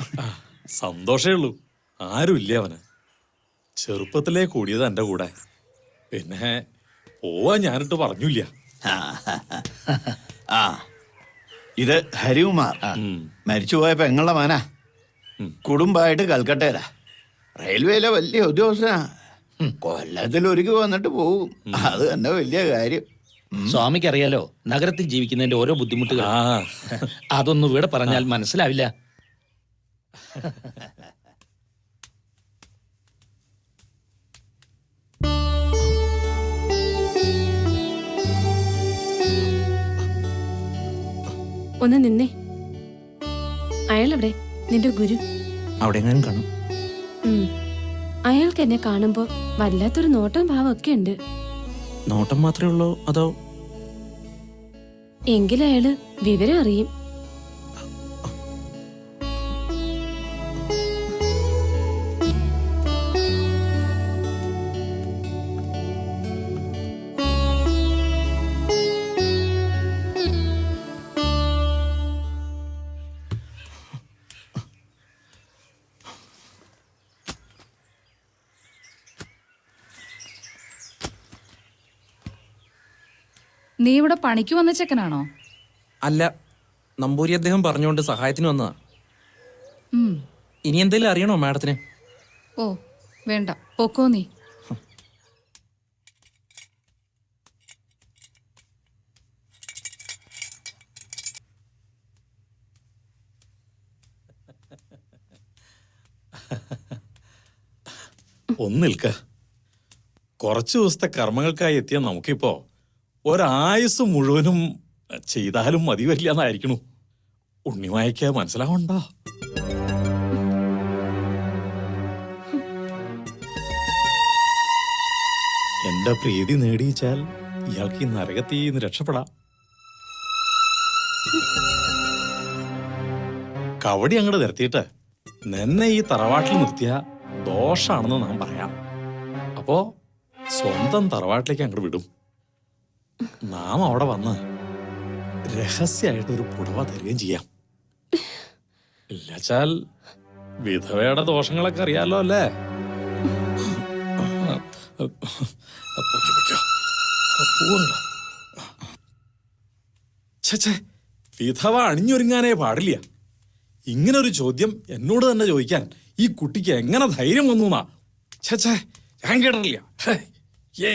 സന്തോഷേ ഉള്ളൂ. ആരുമില്ല അവന്. ചെറുപ്പത്തിലേ കൂടിയത് എന്റെ കൂടെ. പിന്നെ പോവാ ഞാനിട്ട് പറഞ്ഞില്ല. ഇത് ഹരികുമാർ, മരിച്ചുപോയ പെങ്ങളുടെ മോനാ. കുടുംബമായിട്ട് കൽക്കട്ടയിലാ. റെയിൽവേയിലെ വലിയ ഉദ്യോഗസ്ഥനാ. കൊല്ലത്തിൽ ഒരിക്കൽ വന്നിട്ട് പോകും. അത് തന്നെ വലിയ കാര്യം. സ്വാമിക്ക് അറിയാലോ നഗരത്തിൽ ജീവിക്കുന്നതിന്റെ ഓരോ ബുദ്ധിമുട്ടുകൾ. അതൊന്നും ഇവിടെ പറഞ്ഞാൽ മനസ്സിലാവില്ല. ഒന്ന് നിന്നേ. അയാളെവിടെ? നിന്റെ ഗുരു അവിടെ എങ്ങാനും കാണും. അയാൾക്ക് എന്നെ കാണുമ്പോ വല്ലാത്തൊരു നോട്ടം ഭാവമൊക്കെ ഉണ്ട്. നോട്ടം മാത്രമേ ഉള്ളൂ അതോ? എങ്കിലും അയാള് വിവരം അറിയും. നീ ഇവിടെ പണിക്ക് വന്ന ചെക്കനാണോ? അല്ല, നമ്പൂരി അദ്ദേഹം പറഞ്ഞുകൊണ്ട് സഹായത്തിന് വന്നതാ. ഉം. ഇനി എന്തെങ്കിലും അറിയണോ മാഡത്തിന്? ഓ വേണ്ട, പൊക്കോ നീ. ഒന്ന് നിൽക്ക. കുറച്ചു ദിവസത്തെ കർമ്മങ്ങൾക്കായി എത്തിയ നമുക്കിപ്പോ ഒരായുസ് മുഴുവനും ചെയ്താലും മതി വരില്ല എന്നായിരിക്കണു. ഉണ്ണിമായ്ക്ക് മനസ്സിലാവണ്ടോ? എന്റെ പ്രീതി നേടിയിച്ചാൽ ഇയാൾക്ക് ഈ നരകത്തിൽ നിന്ന് രക്ഷപ്പെടാം. കവടി അങ്ങോട്ട് നിർത്തിയിട്ട് നിന്നെ ഈ തറവാട്ടിൽ നിർത്തിയ ദോഷാണെന്ന് നാം പറയാം. അപ്പോ സ്വന്തം തറവാട്ടിലേക്ക് അങ്ങോട്ട് വിടും. നാം അവിടെ വന്ന് രഹസ്യമായിട്ടൊരു പുടവ തരികയും ചെയ്യാം. ഇല്ലച്ചാൽ വിധവയുടെ ദോഷങ്ങളൊക്കെ അറിയാലോ അല്ലേ? വിധവ അണിഞ്ഞൊരുങ്ങാനേ പാടില്ല. ഇങ്ങനൊരു ചോദ്യം എന്നോട് തന്നെ ചോദിക്കാൻ ഈ കുട്ടിക്ക് എങ്ങനെ ധൈര്യം വന്നു എന്നാ ഞാൻ കേട്ടിട്ടില്ല. ഏ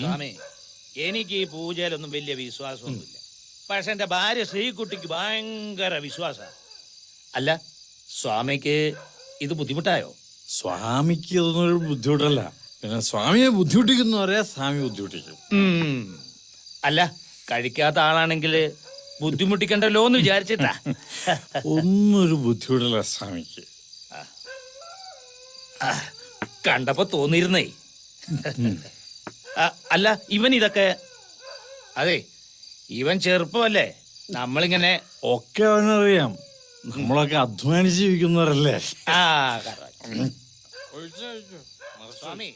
സ്വാമി, എനിക്ക് ഈ പൂജയിലൊന്നും വലിയ വിശ്വാസമൊന്നുമില്ല. പക്ഷെ എന്റെ ഭാര്യ ശ്രീകുട്ടിക്ക് ഭയങ്കര വിശ്വാസ. അല്ല, സ്വാമിക്ക് ഇത് ബുദ്ധിമുട്ടായോ? സ്വാമിക്ക് ഇതൊന്നൊരു ബുദ്ധിമുട്ടല്ല. പിന്നെ സ്വാമിയെ ബുദ്ധിമുട്ടിക്കുന്നവരെ സ്വാമി ബുദ്ധിമുട്ടിക്കും. അല്ല, കഴിക്കാത്ത ആളാണെങ്കിൽ ബുദ്ധിമുട്ടിക്കണ്ടല്ലോ എന്ന് വിചാരിച്ചിട്ടാ. ഒന്നൊരു ബുദ്ധിമുട്ടല്ല സ്വാമിക്ക്. കണ്ടപ്പോ തോന്നിയിരുന്നേ. അല്ല, ഇവൻ ഇതൊക്കെ അതെ, ഇവൻ ചെറുപ്പമല്ലേ. നമ്മളിങ്ങനെ ഒക്കെ അവനറിയാം. നമ്മളൊക്കെ അധ്വാനിച്ച് ജീവിക്കുന്നവരല്ലേ. സ്വാമി,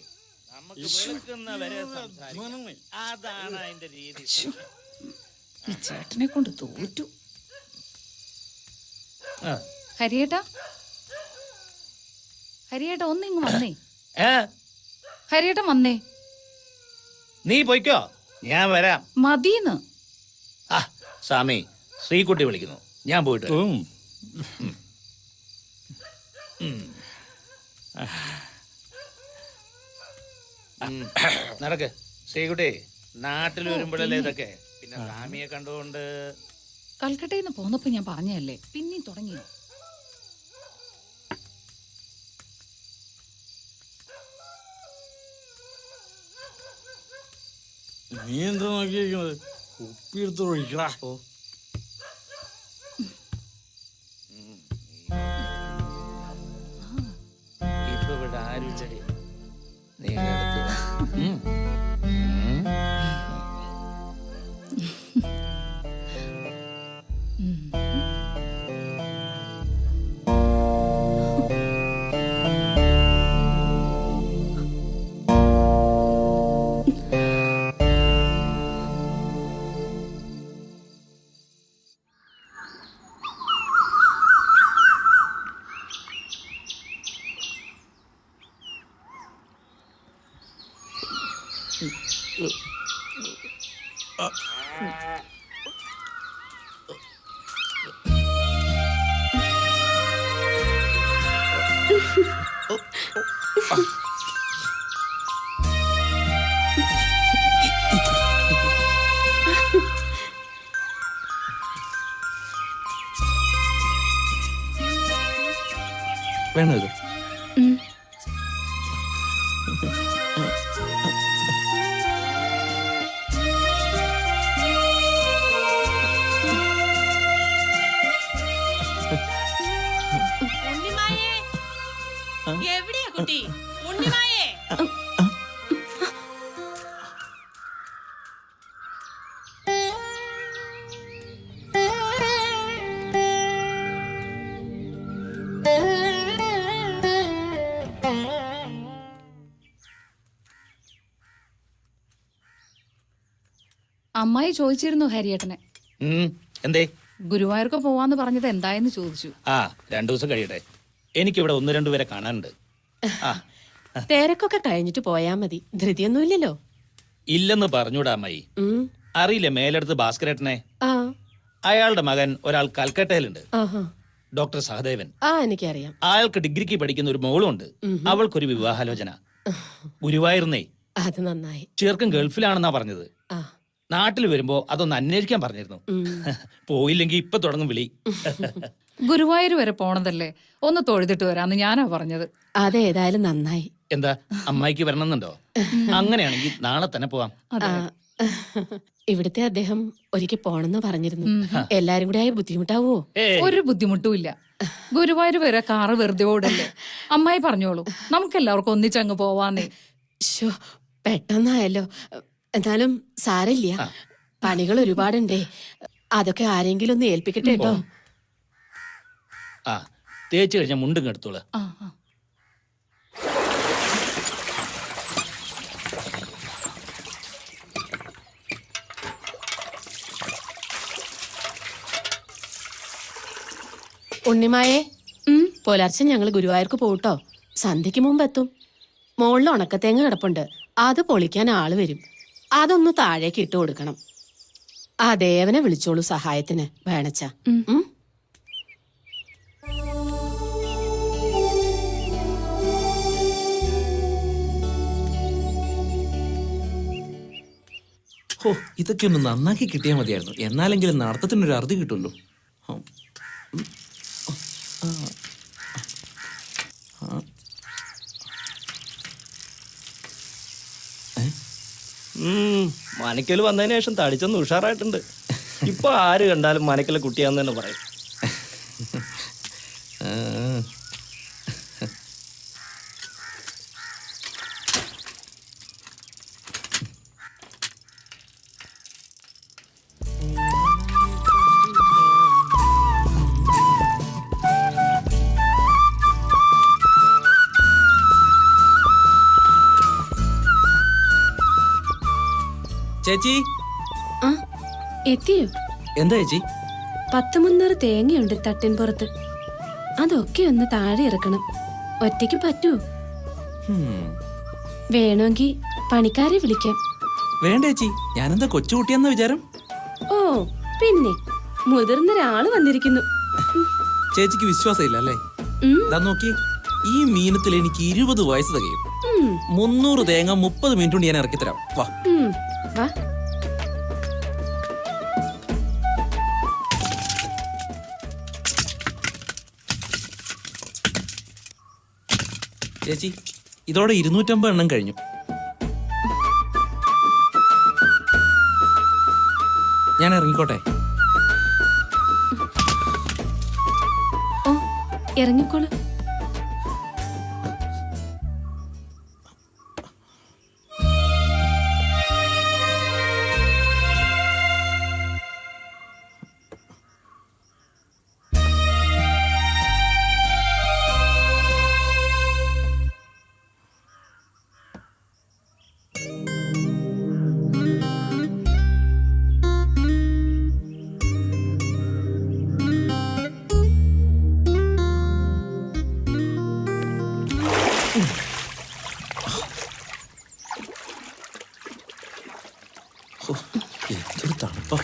നമുക്ക് വെളുക്കുന്നവരെ സംസാരിക്കാം. അതാണ് അതിന്റെ രീതി. ഈ ചേട്ടനെ കൊണ്ട് തോറ്റു. ഹരിയേട്ടാ, ഹരിയേട്ടാ ഒന്നിങ്ങ് വന്നേ. ഹരിയേട്ടൻ വന്നേ. നീ പോയിക്കോ, ഞാൻ വരാം. മതീന്ന്. സ്വാമി, ശ്രീകുട്ടി വിളിക്കുന്നു, ഞാൻ പോയിട്ട് നടക്ക്. ശ്രീകുട്ടി, നാട്ടിൽ വരുമ്പോഴല്ലേ ഇതൊക്കെ. പിന്നെ സ്വാമിയെ കണ്ടുകൊണ്ട് കൽക്കട്ടയിൽ നിന്ന് പോന്നപ്പോ ഞാൻ പറഞ്ഞല്ലേ, പിന്നെയും തുടങ്ങിയോ? നീ എന്താ നോക്കിയിരിക്കുന്നത്? കുപ്പി എടുത്ത് ഒഴിക്കടാ. ഇപ്പൊ ഇവിടെ ആരുമില്ലടി, നീ അടുത്ത് വാ. വേണോ ഇത്? എവിടെയാ കുട്ടി? ഉണ്ണിമായേ. അമ്മായി ചോദിച്ചിരുന്നു ഹരിയേട്ടനെ. എന്തേ? ഗുരുവായൂർക്ക് പോവാന്ന് പറഞ്ഞത് എന്തായെന്ന് ചോദിച്ചു. ആ, 2 ദിവസം കഴിയട്ടെ. എനിക്കിവിടെ 1-2 പേരെ കാണാനുണ്ട്. തിരക്കൊക്കെ കഴിഞ്ഞിട്ട് പോയാ മതി, ധൃതിയൊന്നുമില്ലല്ലോ. ഇല്ലെന്ന് പറഞ്ഞൂടാ അമ്മായി. അറിയില്ലേ മേലെടുത്ത് ഭാസ്കരേട്ടനെ? ആ, അയാളുടെ മകൻ ഒരാൾ കൽക്കട്ടയിലുണ്ട്, ആഹാ. ഡോക്ടർ സഹദേവൻ. ആ, എനിക്കറിയാം. അയാൾക്ക് ഡിഗ്രിക്ക് പഠിക്കുന്ന ഒരു മോളുണ്ട്. അവൾക്കൊരു വിവാഹാലോചന. ഗുരുവായൂർന്നേ. അത് നന്നായി. ചെറുക്കൻ ഗൾഫിലാണെന്നാ പറഞ്ഞത്. ആ, നാട്ടിൽ വരുമ്പോ അതൊന്ന് അന്വേഷിക്കാൻ പറഞ്ഞിരുന്നു. പോയില്ലെങ്കി ഇപ്പൊ തുടങ്ങും വിളി. ഗുരുവായൂർ വരെ പോണതല്ലേ, ഒന്ന് തൊഴുതിട്ട് വരാന്ന് ഞാനാ പറഞ്ഞത്. അതേതായാലും നന്നായി. എന്താ അമ്മായിക്ക് വരണമെന്നുണ്ടോ? അങ്ങനെയാണെങ്കിൽ നാളെ തന്നെ പോവാം. ആ, ഇവിടുത്തെ അദ്ദേഹം ഒരിക്കൽ പോണെന്ന് പറഞ്ഞിരുന്നു. എല്ലാരും കൂടെ ആയി ബുദ്ധിമുട്ടാവോ? ഒരു ബുദ്ധിമുട്ടും ഇല്ല. ഗുരുവായൂർ വരെ കാറ് വെറുതെ ഓടല്ലേ. അമ്മായി പറഞ്ഞോളൂ, നമുക്ക് എല്ലാവർക്കും ഒന്നിച്ചങ്ങ് പോവാന്നേ. ശോ, പെട്ടെന്നായല്ലോ. എന്നാലും സാരമില്ല, പണികൾ ഒരുപാടുണ്ടേ. അതൊക്കെ ആരെങ്കിലും ഒന്ന് ഏൽപ്പിക്കട്ടെ കേട്ടോ. ആ, തേച്ച് കഴിഞ്ഞ മുണ്ടും എടുത്തോളൂ. ഉണ്ണിമായേ, പുലർച്ചെ ഞങ്ങൾ ഗുരുവായൂർക്ക് പോട്ടോ. സന്ധ്യക്ക് മുമ്പ് എത്തും. മുകളിൽ ഉണക്കത്തേങ്ങ കിടപ്പുണ്ട്, അത് പൊളിക്കാൻ ആള് വരും. അതൊന്ന് താഴേക്ക് ഇട്ട് കൊടുക്കണം. ആ ദേവനെ വിളിച്ചോളൂ സഹായത്തിന്, വേണച്ച. ഓ, ഇതൊക്കെ ഒന്ന് നന്നാക്കി കിട്ടിയാൽ മതിയായിരുന്നു. എന്നാലെങ്കിലും നടത്തത്തിനൊരു അറുതി കിട്ടുമല്ലോ. മനക്കൽ വന്നതിന് ശേഷം തടിച്ചൊന്ന് ഉഷാറായിട്ടുണ്ട്. ഇപ്പൊ ആര് കണ്ടാലും മനക്കലെ കുട്ടിയാന്ന് തന്നെ പറയും. ചേച്ചി എത്തിയോ? എന്താ ചേച്ചി? 10-300 തേങ്ങയുണ്ട് തട്ടിൻ പുറത്ത്. അതൊക്കെ ഒന്ന് താഴെ ഇറക്കണം. ഒറ്റയ്ക്ക് പറ്റുമോ? വേണമെങ്കിൽ പണിക്കാരെ വിളിക്കാം. വേണ്ട ചേച്ചി, ഞാനെന്താ കൊച്ചുകുട്ടിയെന്ന വിചാരം? ഓ, പിന്നെ മുതിർന്നൊരാള് വന്നിരിക്കുന്നു. ചേച്ചിക്ക് വിശ്വാസം ഇല്ല അല്ലേ? നോക്കി, ഈ മീനത്തിൽ എനിക്ക് 20 വയസ്സ് തികയും. 300 തേങ്ങ 30 മിനിറ്റ് കൊണ്ട് ഞാൻ ഇറക്കിത്തരാം. വാ വാ. ചേച്ചി, ഇതോടെ 250 എണ്ണം കഴിഞ്ഞു. ഞാൻ ഇറങ്ങിക്കോട്ടെ? ഓ, ഇറങ്ങിക്കോളൂ. എന്തൊരു തണുപ്പാ.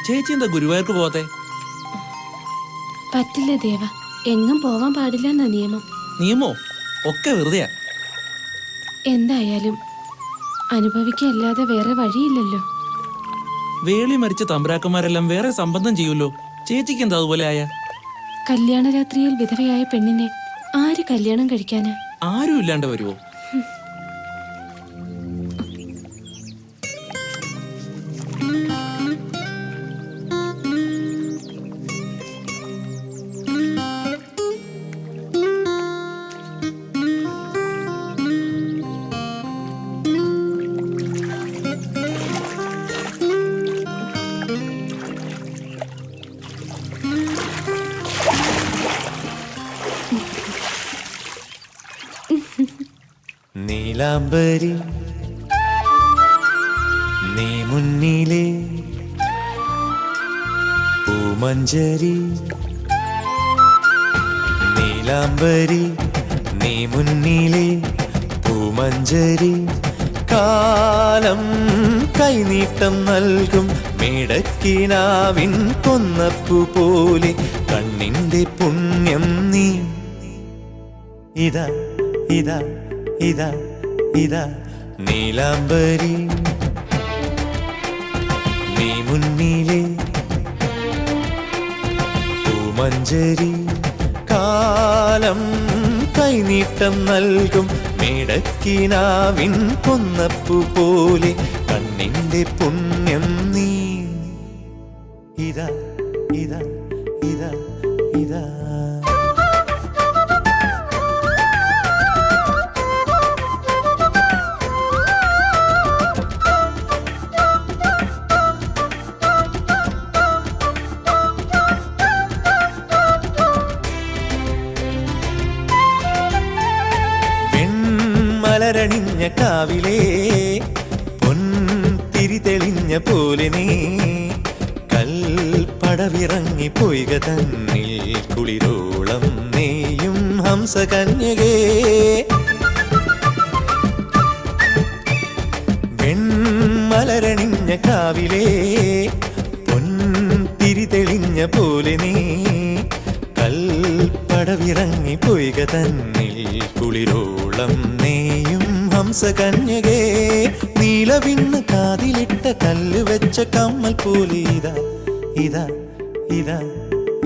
ചേച്ചി എന്താ ഗുരുവായൂർക്ക് പോവാത്തെ? പറ്റില്ല ദേവ, എങ്ങും പോവാൻ പാടില്ല എന്നാ നിയമം. നിയമോ? ഒക്കെ വെറുതെയാ. എന്തായാലും അനുഭവിക്കല്ലാതെ വേറെ വഴിയില്ലല്ലോ. വേളി മരിച്ച തമ്പുരാക്കന്മാരെല്ലാം വേറെ സംബന്ധം ചെയ്യൂലോ. ചേച്ചിക്ക് എന്താ അതുപോലെ ആയ? കല്യാണരാത്രിയിൽ വിധവയായ പെണ്ണിനെ ആര് കല്യാണം കഴിക്കാനാ? ആരും ഇല്ലാണ്ട് വരുവോ? നീലാംബരി നീ മുന്നിലെ പൂമഞ്ചരി, നീലാംബരി നീ മുന്നിലെ പൂമഞ്ചരി, കാലം കൈനീട്ടം നൽകും മേടക്കിനാവിൻ കൊന്നപ്പു പോലെ കണ്ണിന്റെ പുണ്യം നീ. ഇതാ ഇതാ ഇതാ ഇതാ നീലാംബരി നീ മുന്നിലെ പൂമഞ്ചരി, കാലം കൈനീട്ടം നൽകും മേടക്കിനാവിൻ കൊന്നപ്പു പോലെ കണ്ണിന്റെ പുണ്യം നീ. ഇതാ ഇതാ ഇതാ ഇതാ മലരണിഞ്ഞ കാവിലേ പൊൻതിരി തെളിഞ്ഞ പോലെ നീ കൽപ്പടവിറങ്ങി പൊയ്ക തന്നിൽ കുളിരോളം നെയ്യും ഹംസകന്യകേ. വെൺമലരണിഞ്ഞ കാവിലേ പൊൻതിരി തെളിഞ്ഞ പോലെ നീ കൽപ്പടവിറങ്ങി പൊയ്ക തന്നിൽ കുളിരോളം നെയ്യും ഹംസകന്യകേ. നീലവിണ്ണ് കാതിലിട്ട കല്ല് വെച്ച കമ്മൽ പോലെ ഇതാ ഇതാ ഇതാ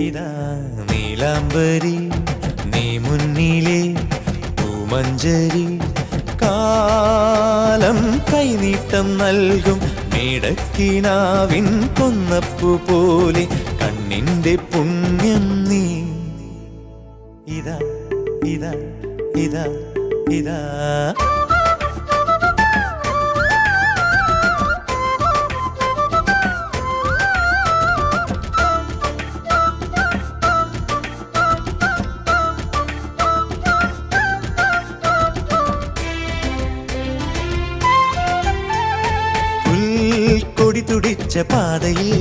ഇതാ നീലാംബരി നീ മുന്നിലെ പൂമഞ്ചരി, കാലം കൈനീട്ടം നൽകും മേടക്കിനാവിൻ കൊന്നപ്പു പോലെ കണ്ണിന്റെ പുണ്യം നീ. ഇതാ ഇതാ ഇതാ ഇതാ പുൽക്കൊടി തുടിച്ച പാതയിൽ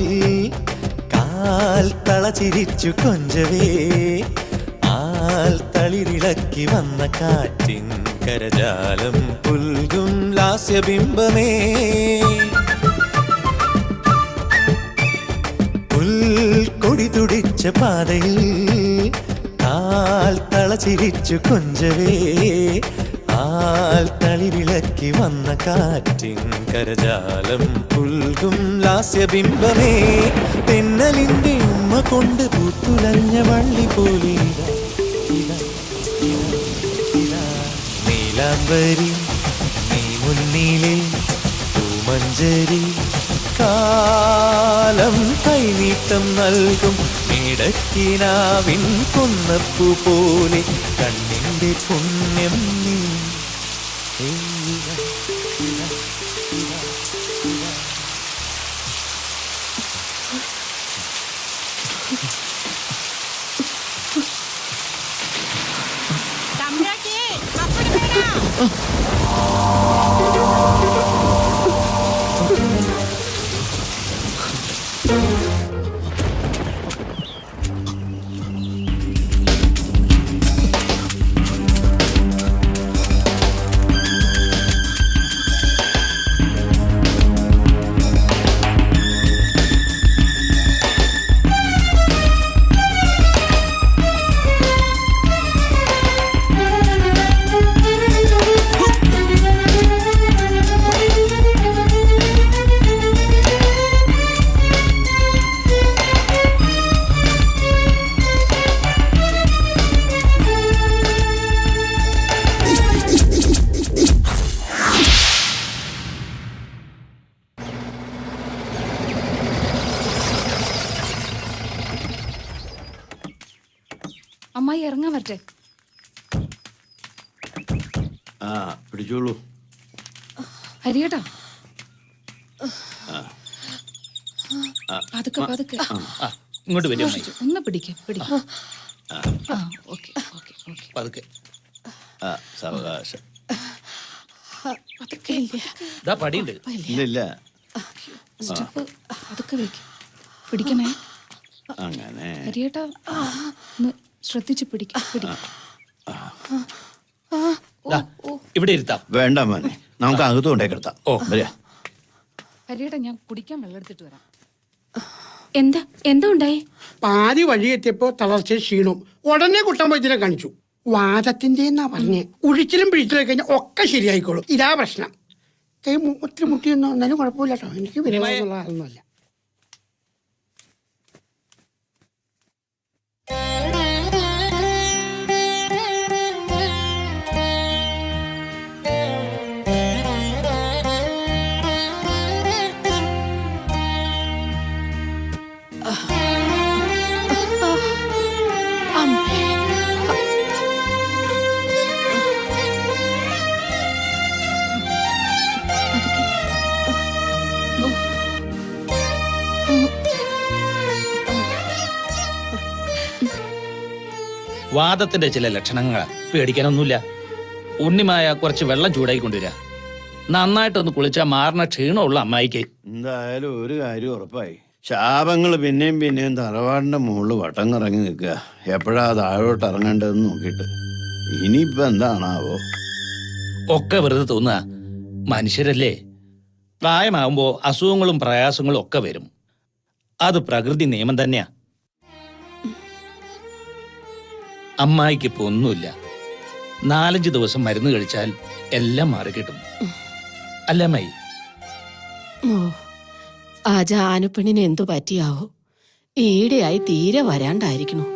കാൽ തളചിരിച്ചു കൊഞ്ചവേ, തളിരിളക്കി വന്ന കാറ്റിൻ കരജാലം പുൽകും ലാസ്യബിംബമേ. പുൽക്കൊടി തുടിച്ച പാതയിൽ കാൽ തളചിരിച്ചു കൊഞ്ചവേ, തളിരിളക്കി വന്ന കാറ്റിൻ കരജാലം പുൽകും ലാസ്യബിംബമേ. തെന്നലിന്റെ ഉമ്മ കൊണ്ട് പൂത്തുലഞ്ഞ വള്ളി പോലെ നീലാംബരി നീ മുന്നിലെ പൂമഞ്ചരി, കാലം കൈനീട്ടം നൽകും മേടക്കിനാവിൻ കൊന്നപ്പു പോലെ കണ്ണിന്റെ പുണ്യം നീ. അമ്മായി ഇറങ്ങാൻ വരട്ടെ. ആ പിടിച്ചോളൂ. ഹരിയേട്ടാ പതുക്കെ പതുക്കെ ഇങ്ങോട്ട് വരും ഒന്ന് പിടിക്ക ഓക്കെ ഓക്കെ ഓക്കെ പതുക്കെ. സാവകാശം. പതുക്കെ ഇതാ പടിയുണ്ട്. ഇല്ല സ്റ്റെപ്പ് പതുക്കെ വെക്ക്. പിടിക്കണേ അങ്ങനെ. ഹരിയേട്ടാ ഒന്ന് ശ്രദ്ധിച്ച് പിടിക്ക. ഇവിടെ ഇരുത്താം. വേണ്ട മോനെ, നമുക്ക് അകത്ത് കൊണ്ടേ കിടത്താം. ഓ വരാ. ഹരിയേട്ടാ ഞാൻ കുടിക്കാൻ വെള്ളം എടുത്തിട്ട് വരാം. എന്താ ഉണ്ടായി? പാതി വഴി എത്തിയപ്പോ തളർച്ച ക്ഷീണവും ഉടനെ കുട്ടൻ വൈദ്യനെ കാണിച്ചു. വാദത്തിന്റെ എന്നാ പറഞ്ഞേ. ഉഴിച്ചിലും പിഴിച്ചിലും കഴിഞ്ഞാൽ ഒക്കെ ശരിയായിക്കോളും. ഇതാ പ്രശ്നം. കൈ ഒത്തിരി മുട്ടിയൊന്നും എന്നാലും കുഴപ്പമില്ല കേട്ടോ. എനിക്ക് വിരമൊന്നുള്ള ആളൊന്നുമല്ല. വാദത്തിന്റെ ചില ലക്ഷണങ്ങളാ, പേടിക്കാനൊന്നുമില്ല. ഉണ്ണിമായ കുറച്ച് വെള്ളം ചൂടാക്കി കൊണ്ടുവരാ. നന്നായിട്ടൊന്ന് കുളിച്ചാൽ മാറുന്ന ക്ഷീണമുള്ള അമ്മായിക്ക്. എന്തായാലും ഒരു കാര്യം ഉറപ്പായി. ശാപങ്ങൾ പിന്നെയും തറവാടിന്റെ മുകളിൽ വട്ടം കറങ്ങി നിൽക്കുക. എപ്പോഴാ താഴോട്ട് ഇറങ്ങേണ്ടതെന്ന് നോക്കിയിട്ട്. ഇനിയിപ്പോ എന്താണാവോ? ഒക്കെ വെറുതെ തോന്നുക. മനുഷ്യരല്ലേ, പ്രായമാകുമ്പോ അസുഖങ്ങളും പ്രയാസങ്ങളും ഒക്കെ വരും. അത് പ്രകൃതി നിയമം തന്നെയാ. അമ്മായിക്ക് ഇപ്പൊ ഒന്നുമില്ല. 4-5 ദിവസം മരുന്ന് കഴിച്ചാൽ എല്ലാം മാറിക്കിട്ടും. അല്ല അമ്മായി? ആ ജാനുപ്പെണ്ണിന് എന്തു പറ്റിയാവോ? ഈടെയായി തീരെ വരാണ്ടായിരിക്കണു.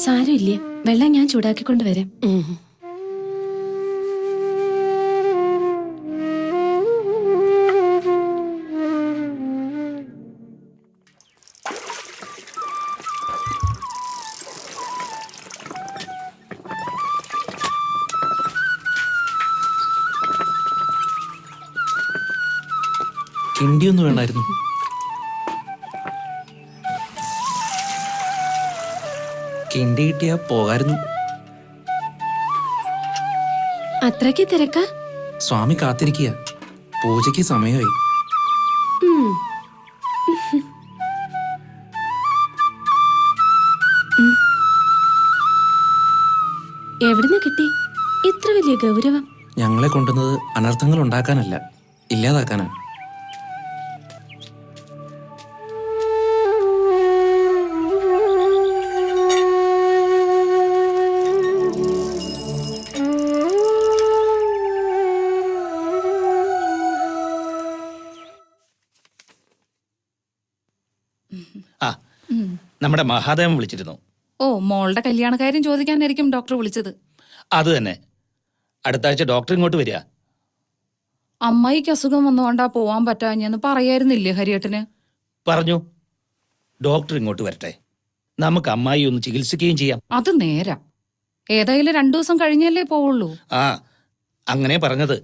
സാരമില്ലേ, വെള്ളം ഞാൻ ചൂടാക്കിക്കൊണ്ട് വരാം. കിണ്ടിയൊന്നും വേണമായിരുന്നു. കിണ്ടി കിട്ടിയാ പോകായിരുന്നു. അത്രയ്ക്ക് തിരക്കാ? സ്വാമി കാത്തിരിക്കുക. പൂജയ്ക്ക് സമയമായി. എവിടുന്ന് കിട്ടി ഇത്ര വലിയ ഗൗരവം? ഞങ്ങളെ കൊണ്ടുവന്നത് അനർത്ഥങ്ങൾ ഉണ്ടാക്കാനല്ല, ഇല്ലാതാക്കാനാ. ആ, നമ്മുടെ മഹാദേവൻ വിളിച്ചിരുന്നു. ഓ, മോളുടെ കല്യാണക്കാര്യം ചോദിക്കാനായിരിക്കും ഡോക്ടർ വിളിച്ചത്. അത് തന്നെ. അടുത്ത ആഴ്ച ഡോക്ടർ ഇങ്ങോട്ട് വരിക. അമ്മായിക്ക് അസുഖം വന്നുകൊണ്ടാ പോവാൻ പറ്റാഞ്ഞെന്ന് പറയായിരുന്നില്ലേ ഹരിയേട്ടന്? പറഞ്ഞു. ഡോക്ടർ ഇങ്ങോട്ട് വരട്ടെ, നമുക്ക് അമ്മായി ഒന്ന് ചികിത്സിക്കുകയും ചെയ്യാം. അത് നേരാ. ഏതായാലും 2 ദിവസം കഴിഞ്ഞല്ലേ പോവുള്ളൂ. ആ, അങ്ങനെ പറഞ്ഞത്.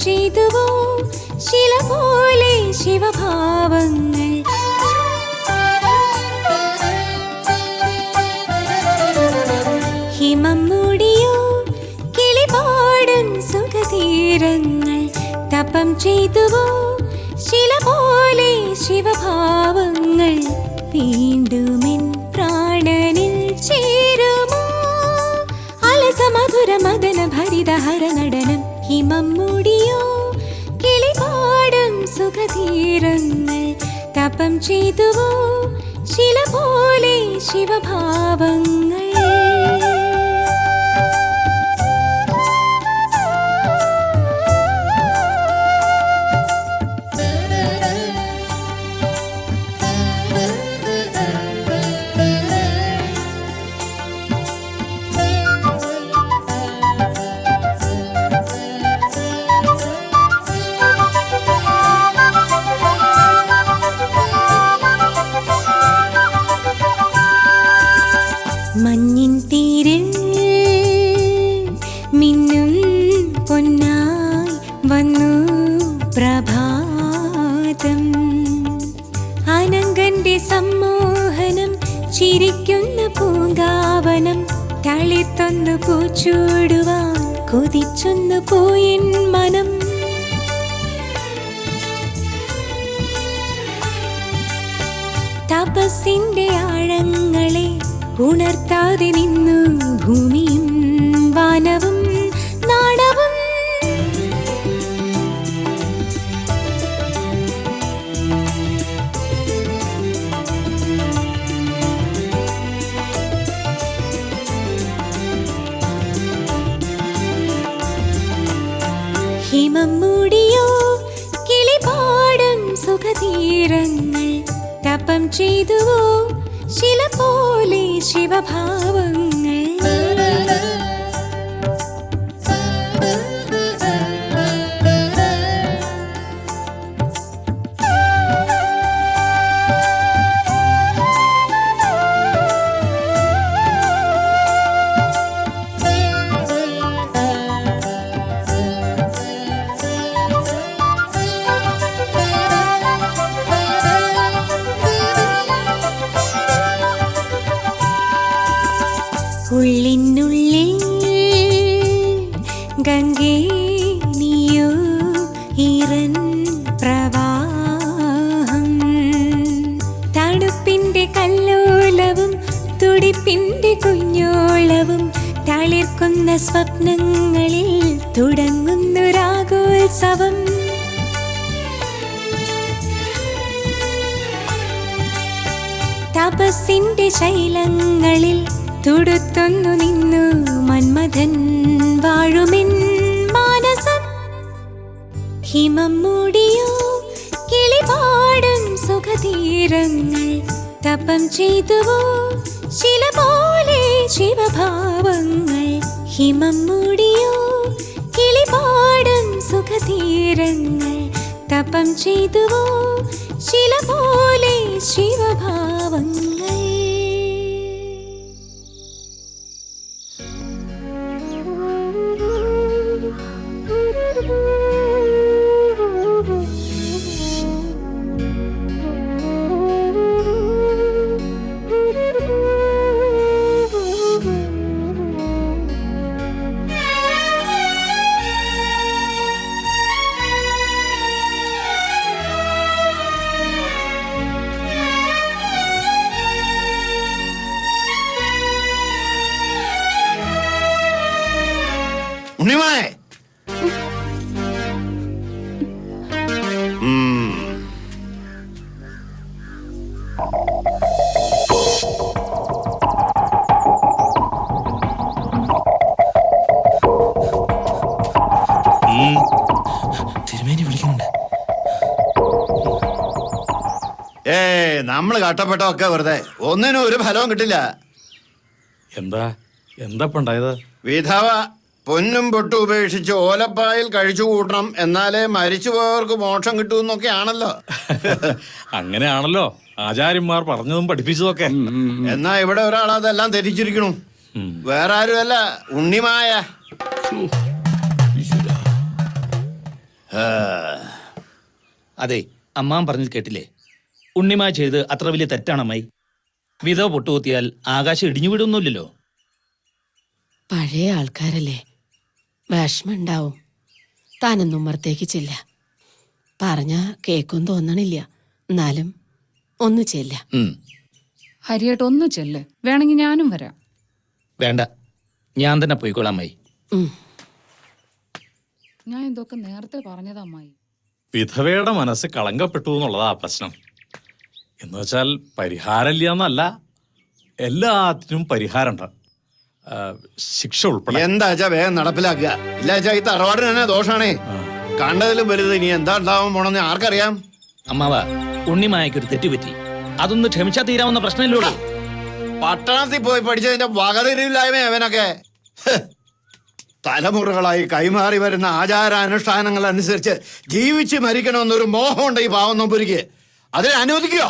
ചെയ്തുവോ ശില പോലെ ശിവഭാവങ്ങൾ ഹിമം മൂടിയോ കിളിപാടും സുഖതീരങ്ങൾ തപം ചെയ്തുവോ ശില പോലെ ശിവഭാവങ്ങൾ വീണ്ടുമെൻ പ്രാണനിൽ ചേരുമോ അലസമധുര മദന ഭരിതഹര നടനം ഹിമം മൂടിയോ കിളിപാടും സുഖതീരങ്ങൾ തപം ചെയ്തുവോ ശില പോലെ ശിവഭാവങ്ങൾ മഞ്ഞിൻ തീരിൽ മിന്നും പൊന്നായി വന്നു പ്രഭാതം അനങ്കന്റെ സമ്മോഹനം ചിരിക്കുന്ന പൂങ്കാവനം തളിർത്തൊന്നു പൂച്ചൂടുവാൻ കൊതിച്ചൊന്നു പോയിൻ മനം തപസ്സിന്റെ ആഴങ്ങളെ ഉണർത്താതെ നിന്നു ഭൂമിയും വാനവും നാടവും ഹിമം മൂടിയോ കിളിപാടും സുഖതീരങ്ങൾ തപം ചെയ്തുവോ ശില പോലെ ശിവഭാവങ്ങൾ ഉള്ളിനുള്ളിൽ ഗംഗേ നീയോ ഈറൻ പ്രവാഹം തണുപ്പിന്റെ കല്ലോലവും തുടിപ്പിന്റെ കുഞ്ഞോളവും തളിർക്കുന്ന സ്വപ്നങ്ങളിൽ തുടങ്ങുന്നു രാഗോത്സവം തപസ്സിന്റെ ശൈലങ്ങളിൽ തുടുത്തൊന്നു നിന്നു മന്മഥൻ വാഴുമിൻ മാനസം ഹിമം മൂടിയോ കിളിപാടും സുഖതീരങ്ങൾ തപം ചെയ്തുവോ ശില പോലെ ശിവഭാവങ്ങൾ ഹിമം മൂടിയോ കിളിപാടും സുഖതീരങ്ങൾ തപം ചെയ്തുവോ ശില പോലെ ശിവഭാവങ്ങൾ ഉണ്ണിമായെ തിരുമേനി വിളിക്കുന്നുണ്ട്. നമ്മള് കട്ടപ്പെട്ടൊക്കെ വെറുതെ ഒന്നിനും ഒരു ഫലവും കിട്ടില്ല. എന്താ ഉണ്ടായത്? വിധവ പൊന്നും പൊട്ടും ഉപേക്ഷിച്ച് ഓലപ്പായിൽ കഴിച്ചു കൂട്ടണം, എന്നാലേ മരിച്ചുപോയവർക്ക് മോക്ഷം കിട്ടുമെന്നൊക്കെയാണല്ലോ. അങ്ങനെയാണല്ലോ ആചാര്യന്മാർ പറഞ്ഞതും പഠിപ്പിച്ചതൊക്കെ. എന്നാ ഇവിടെ ഒരാൾ അതെല്ലാം ധരിച്ചിരിക്കണു. വേറെ ആരുമല്ല, ഉണ്ണിമായ. അതെ, അമ്മാൻ പറഞ്ഞത് കേട്ടില്ലേ? ഉണ്ണിമാ ചെയ്ത് അത്ര വലിയ തെറ്റാണ് അമ്മായി. വിധവ പൊട്ടുകുത്തിയാൽ ആകാശം ഇടിഞ്ഞു വിടുന്നില്ലല്ലോ. പഴയ ആൾക്കാരല്ലേ, വിഷമുണ്ടാവും. താനൊന്നും ഉമ്മറത്തേക്ക് ചെല്ല. പറഞ്ഞ കേക്കും തോന്നണില്ല, എന്നാലും ഒന്ന് ചെല്ല. ഹരിയേട്ട് ഒന്ന് ചെല്ല്, വേണമെങ്കിൽ ഞാനും വരാം. വേണ്ട, ഞാൻ തന്നെ പോയിക്കോളാം അമ്മായി. ഞാൻ ഇതൊക്കെ നേരത്തെ പറഞ്ഞതാ അമ്മായി. വിധവയുടെ മനസ്സ് കളങ്കപ്പെട്ടു എന്നുള്ളതാ പ്രശ്നം. എന്ന് വെച്ചാൽ പരിഹാരമില്ല എന്നല്ല, എല്ലാത്തിനും പരിഹാരമുണ്ട്, ശിക്ഷ ഉൾപ്പെടെ. എന്താച്ചാ വേഗം നടപ്പിലാക്കുക. ഇല്ലാച്ചാ ഈ തറവാടിന് തന്നെ ദോഷാണേ. കണ്ടതിലും വലുത് ഇനി എന്താ ഉണ്ടാവാൻ പോണെന്ന് ആർക്കറിയാം. അമ്മാവ, ഉണ്ണിമായക്കൊരു തെറ്റുപറ്റി, അതൊന്ന് ക്ഷമിച്ചാ തീരാവുന്ന പ്രശ്നമില്ലോളൂ. പട്ടണത്തിൽ പോയി പഠിച്ചതിന്റെ വകതിരിവില്ലായ്മ അവനൊക്കെ. തലമുറകളായി കൈമാറി വരുന്ന ആചാരാനുഷ്ഠാനങ്ങൾ അനുസരിച്ച് ജീവിച്ച് മരിക്കണമെന്നൊരു മോഹമുണ്ട് ഈ പാവം നമ്പൂരിക്ക്. അതിനെ അനുവദിക്കോ?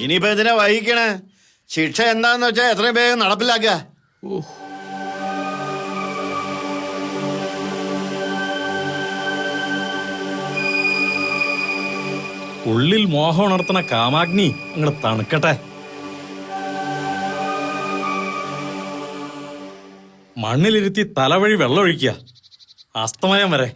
ഇനിയിപ്പോ ഇതിനെ വഹിക്കണേ. ശിക്ഷ എന്താന്ന് വെച്ചാൽ എത്രയും വേഗം നടപ്പിലാക്കുക. ഉള്ളിൽ മോഹം ഉണർത്തുന്ന കാമാഗ്നി അങ്ങോട്ട് തണുക്കട്ടെ. മണ്ണിലിരുത്തി തലവഴി വെള്ളമൊഴിക്കുക, അസ്തമയം വരെ.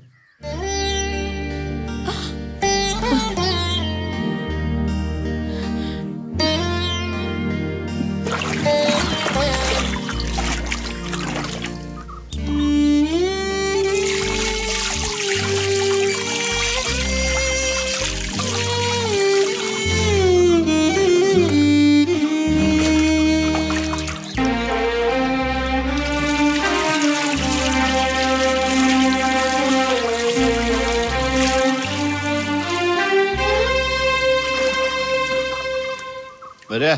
വരെ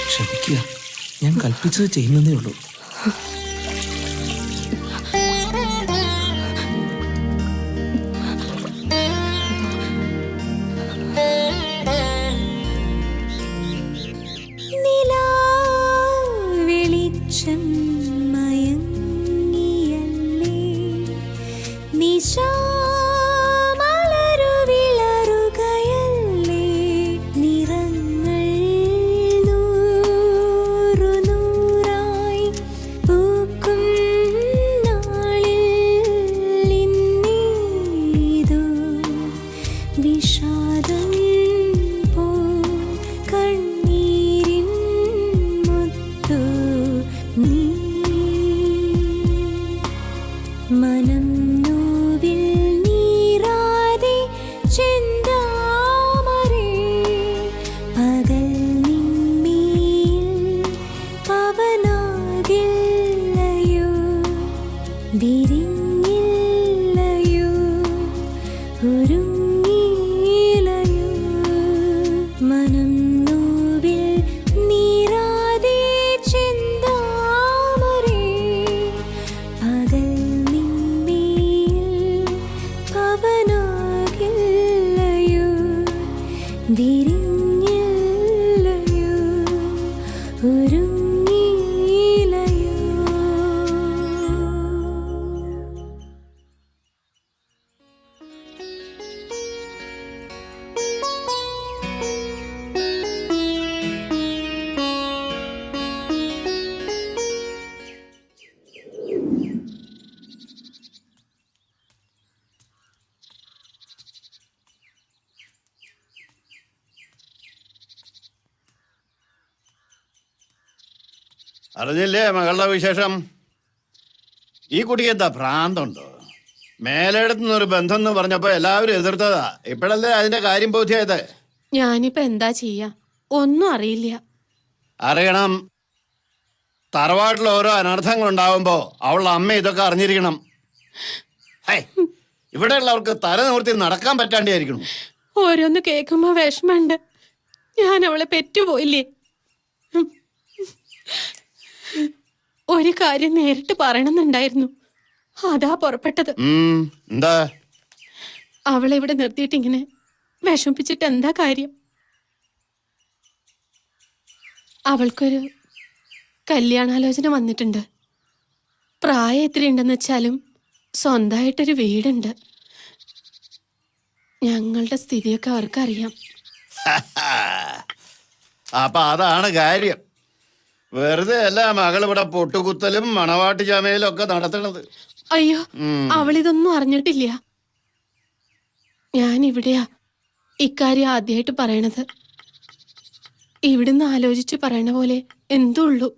ക്ഷമിക്കുക, ഞാൻ കൽപ്പിച്ചത് ചെയ്യുന്നതേ ഉള്ളൂ. അറിഞ്ഞില്ലേ മകളുടെ വിശേഷം? ഈ കുട്ടിക്ക് എന്താ ഭ്രാന്തുണ്ടോ? മേലെടുത്തുനിന്നൊരു ബന്ധം എന്ന് പറഞ്ഞപ്പോ എല്ലാവരും എതിർത്തതാ. ഇപ്പോഴല്ലേ അതിന്റെ കാര്യം ബോധ്യായത്? ഞാനിപ്പോ എന്താ ചെയ്യാ? ഒന്നും അറിയില്ല. അറിയണം. തറവാട്ടിൽ ഓരോ അനർത്ഥങ്ങൾ ഉണ്ടാവുമ്പോ അവളുടെ അമ്മ ഇതൊക്കെ അറിഞ്ഞിരിക്കണം. ഇവിടെ ഉള്ളവർക്ക് തല നിവർത്തി നടക്കാൻ പറ്റാണ്ടായിരിക്കണം. ഓരോന്ന് കേൾക്കുമ്പോ വിഷമുണ്ട്. ഞാൻ അവളെ പെറ്റുപോയില്ലേ? ഒരു കാര്യം നേരിട്ട് പറയണമെന്നുണ്ടായിരുന്നു, അതാ പുറപ്പെട്ടത്. എന്താ? അവളെ ഇവിടെ നിർത്തിയിട്ട് ഇങ്ങനെ വിഷമിപ്പിച്ചിട്ട് എന്താ കാര്യം? അവൾക്കൊരു കല്യാണാലോചന വന്നിട്ടുണ്ട്. പ്രായം എത്രയുണ്ടെന്ന് വെച്ചാലും സ്വന്തമായിട്ടൊരു വീടുണ്ട്. ഞങ്ങളുടെ സ്ഥിതിയൊക്കെ അവർക്കറിയാം. അപ്പൊ അതാണ് കാര്യം. വെറുതെ അല്ല മകൾ ഇവിടെ പൊട്ടുകുത്തലും മണവാട്ടി ചമയലും ഒക്കെ നടത്തണത്. അയ്യോ, അവളിതൊന്നും അറിഞ്ഞിട്ടില്ല. ഞാൻ ഇവിടെയാ ഇക്കാര്യം ആദ്യമായിട്ട് പറയണത്. ഇവിടുന്ന് ആലോചിച്ച് പറയണ പോലെ എന്തുള്ളൂ.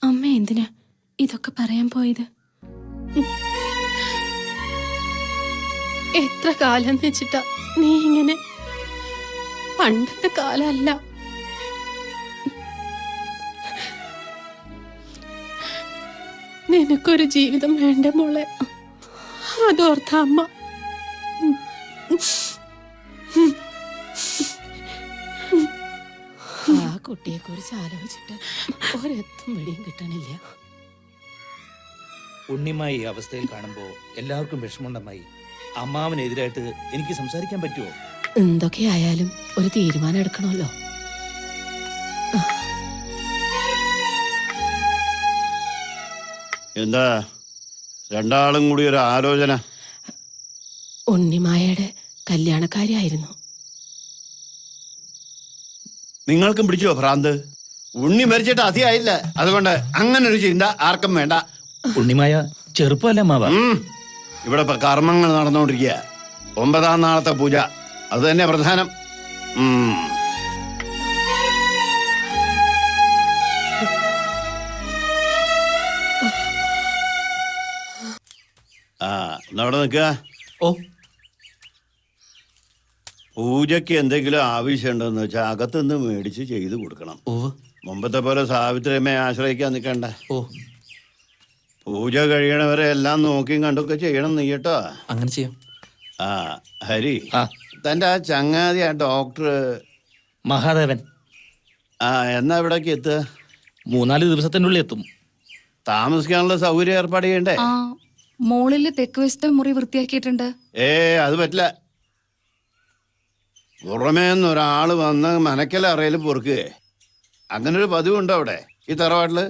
അമ്മ എന്തിനാ ഇതൊക്കെ പറയാൻ പോയത്? എത്ര കാലം വെച്ചിട്ടാ നീ ഇങ്ങനെ? പണ്ടത്തെ കാലമല്ല. നിനക്കൊരു ജീവിതം വേണ്ട മോളെ, അതോർത്ത അമ്മ. ആ കുട്ടിയെ കുറിച്ച് ആലോചിച്ചിട്ട് ഒരെത്തും വെടിയും കിട്ടണില്ല. ഉണ്ണിമായി ഈ അവസ്ഥയിൽ കാണുമ്പോൾ എല്ലാവർക്കും വിഷമമുണ്ടമ്മായി. അമ്മാവനെതിരായിട്ട് എനിക്ക് സംസാരിക്കാൻ പറ്റുമോ? എന്തൊക്കെയായാലും ഒരു തീരുമാനം എടുക്കണമല്ലോ. എന്താ രണ്ടാളും കൂടി ഒരു ആലോചന? ഉണ്ണിമായയുടെ കല്യാണക്കാരിയായിരുന്നു. നിങ്ങൾക്കും പിടിച്ചോ ഭ്രാന്ത്? ഉണ്ണി മരിച്ചിട്ട് അധികമായില്ല, അതുകൊണ്ട് അങ്ങനെ ഒരു ചിന്ത ആർക്കും വേണ്ട. ഉണ്ണിമായ ചെറുപ്പമല്ല അമ്മാവ. ഇവിടെ ഇപ്പൊ കർമ്മങ്ങൾ നടന്നുകൊണ്ടിരിക്കുക. 9-ാം നാളത്തെ പൂജ, അത് തന്നെ പ്രധാനം. അവിടെ നിൽക്കുക. പൂജയ്ക്ക് എന്തെങ്കിലും ആവശ്യമുണ്ടെന്ന് വെച്ചാൽ അകത്തുനിന്ന് മേടിച്ച് ചെയ്തു കൊടുക്കണം. മുമ്പത്തെ പോലെ സാവിത്രിയമ്മയെ ആശ്രയിക്കാൻ നിൽക്കണ്ട. പൂജ കഴിയണവരെ എല്ലാം നോക്കിയും കണ്ടൊക്കെ ചെയ്യണം നീ കേട്ടോ. അങ്ങനെ ചെയ്യാം. ഹരി, തന്റെ ആ ചങ്ങാതി ആ ഡോക്ടർ മഹാദേവൻ എന്നാ ഇവിടേക്ക് എത്തുക? 3-4 ദിവസത്തിനുള്ളിൽ എത്തും. താമസിക്കാനുള്ള സൗകര്യം ഏർപ്പാട് ചെയ്യണ്ടേ? മോളില് തെക്ക് വശത്തെ മുറി വൃത്തിയാക്കിയിട്ടുണ്ട്. അത് പറ്റില്ല. പുറമേന്നൊരാള് വന്ന് മനക്കല അറയിൽ പൊറുക്കുകയെ, അങ്ങനൊരു പതിവുണ്ടോ അവിടെ ഈ തറവാട്ടില്?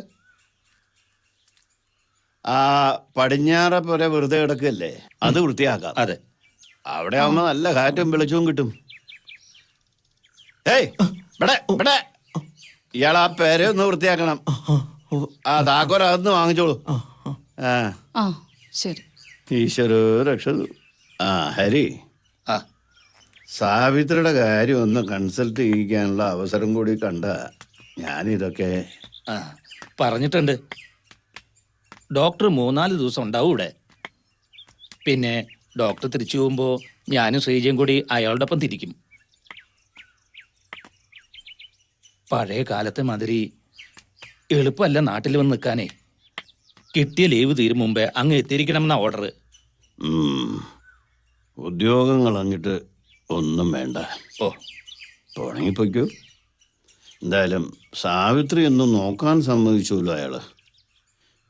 ആ പടിഞ്ഞാറെ പോലെ വെറുതെ കിടക്കല്ലേ, അത് വൃത്തിയാക്കാം. അതെ, അവിടെ ആവുമ്പോ നല്ല കാറ്റും വെളിച്ചവും കിട്ടും. ഇയാൾ ആ പേരെ ഒന്ന് വൃത്തിയാക്കണം. താക്കോലകത്ത് വാങ്ങിച്ചോളൂ. ശരി. ഈശ്വരോ രക്ഷതു. ഹരി, സാവിത്രിയുടെ കാര്യം ഒന്ന് കൺസൾട്ട് ചെയ്യിക്കാനുള്ള അവസരം കൂടി കണ്ട ഞാനിതൊക്കെ പറഞ്ഞിട്ടുണ്ട്. ഡോക്ടർ 3-4 ദിവസം ഉണ്ടാവും ഇവിടെ. പിന്നെ ഡോക്ടർ തിരിച്ചു പോകുമ്പോൾ ഞാനും ശ്രീജയും കൂടി അയാളുടെ ഒപ്പം തിരിക്കും. പഴയ കാലത്തെ മാതിരി എളുപ്പമല്ല നാട്ടിൽ വന്ന് നിൽക്കാനേ. കിട്ടിയ ലീവ് തീരും മുമ്പേ അങ്ങ് എത്തിയിരിക്കണമെന്ന ഓർഡർ. ഉദ്യോഗം കളഞ്ഞിട്ട് ഒന്നും വേണ്ട. പോണെങ്കിപ്പോയ്ക്കോ. എന്തായാലും സാവിത്രി ഒന്നും നോക്കാൻ സമ്മതിച്ചല്ലോ അയാള്.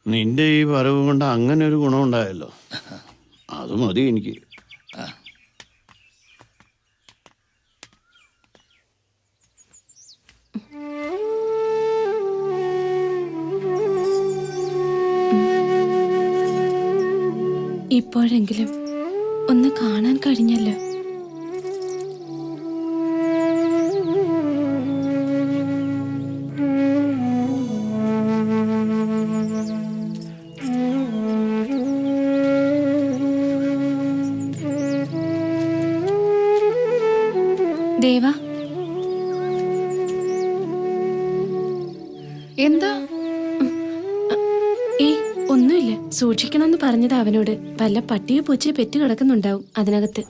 നിന്റെ ഈ വരവ് കൊണ്ട് അങ്ങനെ ഒരു ഗുണമുണ്ടായല്ലോ, അത് മതി എനിക്ക്. ഇപ്പോഴെങ്കിലും ഒന്ന് കാണാൻ കഴിഞ്ഞല്ലോ. ദേവാ, എന്താ? ഒന്നുമില്ല. സൂക്ഷിക്കണമെന്ന് പറഞ്ഞത് അവനോട്. വല്ല പട്ടിയോ പൂച്ചയോ പെറ്റ് കിടക്കുന്നുണ്ടാവും അതിനകത്ത്.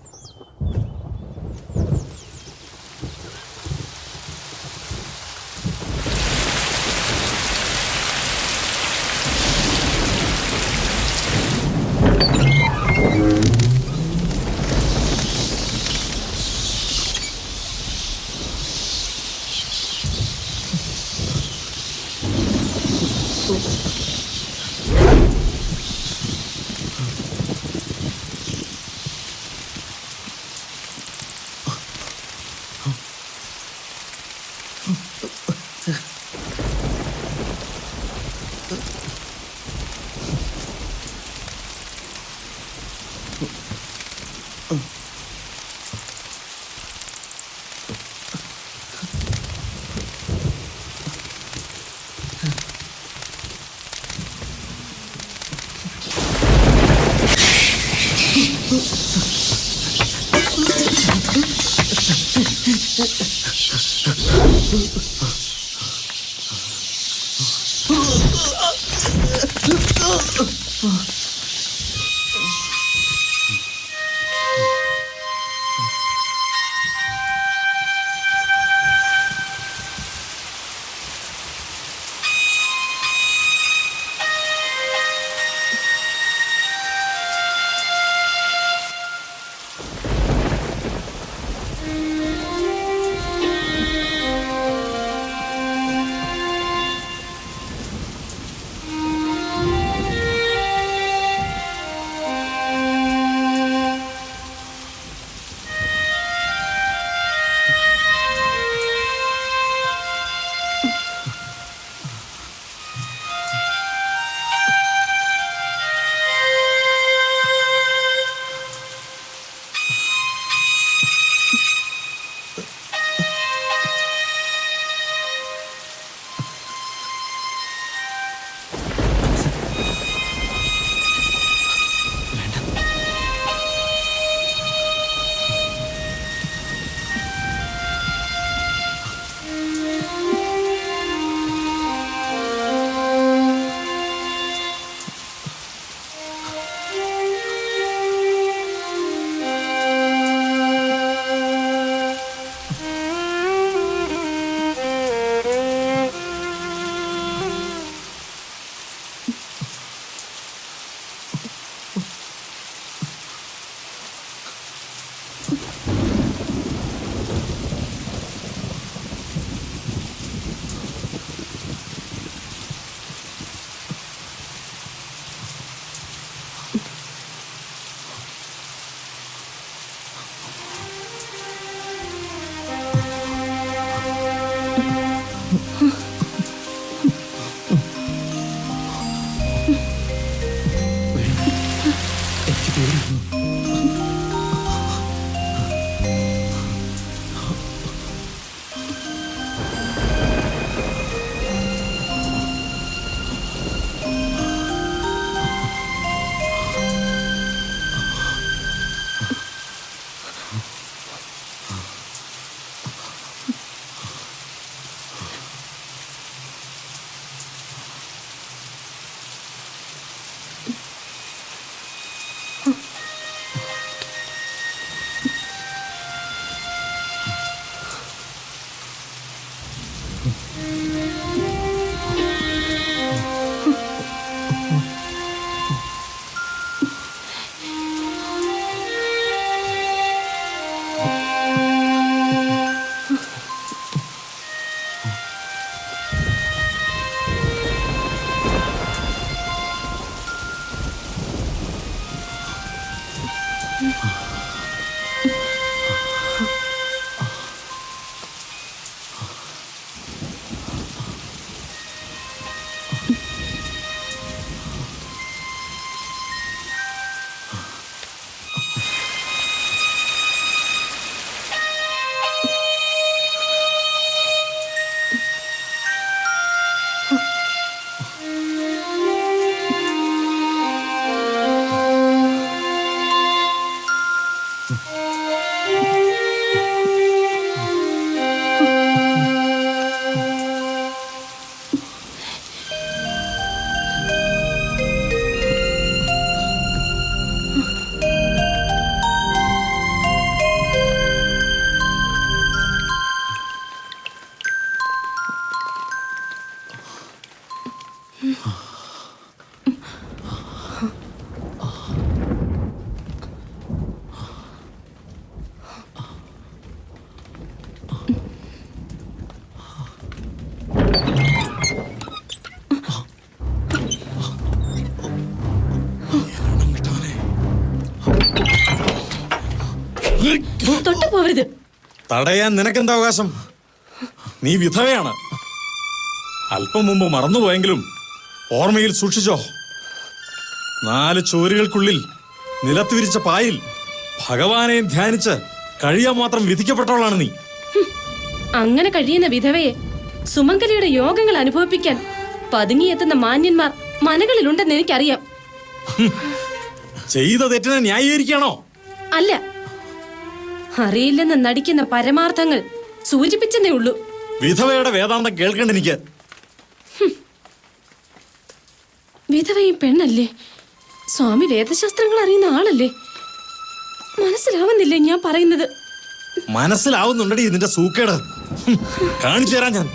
തൊട്ടു പോവരുത്. തടയാൻ നിനക്കെന്താ അവകാശം? നീ വിധവയാണ്. അല്പം മുമ്പ് മറന്നുപോയെങ്കിലും ഓർമ്മയിൽ സൂക്ഷിച്ചോ. 4 ചുവരുകൾക്കുള്ളിൽ നിലത്ത് വിരിച്ച പായിൽ ഭഗവാനെ ധ്യാനിച്ച് കഴിയാൻ മാത്രം വിധിക്കപ്പെട്ടവളാണ് നീ. അങ്ങനെ കഴിയുന്ന വിധവയെ സുമംഗലിയുടെ യോഗങ്ങൾ അനുഭവിപ്പിക്കാൻ പതുങ്ങിയെത്തുന്ന മാന്യന്മാർ മനകളിലുണ്ടെന്ന് എനിക്കറിയാം. ചെയ്ത തെറ്റിനെ ന്യായീകരിക്കണോ? അല്ല, അറിയില്ലെന്ന് നടിക്കുന്ന പരമാർത്ഥങ്ങൾ സൂചിപ്പിച്ചെന്നേ ഉള്ളൂ. വിധവയുടെ വേദാന്തം കേൾക്കണ്ട എനിക്ക്. വിധവയും പെണ്ണല്ലേ? സ്വാമി വേദശാസ്ത്രങ്ങൾ അറിയുന്ന ആളല്ലേ? മനസ്സിലാവുന്നില്ലേ ഞാൻ പറയുന്നത്? മനസ്സിലാവുന്നുണ്ടടി ഇതിന്റെ സൂക്കേട്. കാണിച്ചു തരാം ഞാൻ.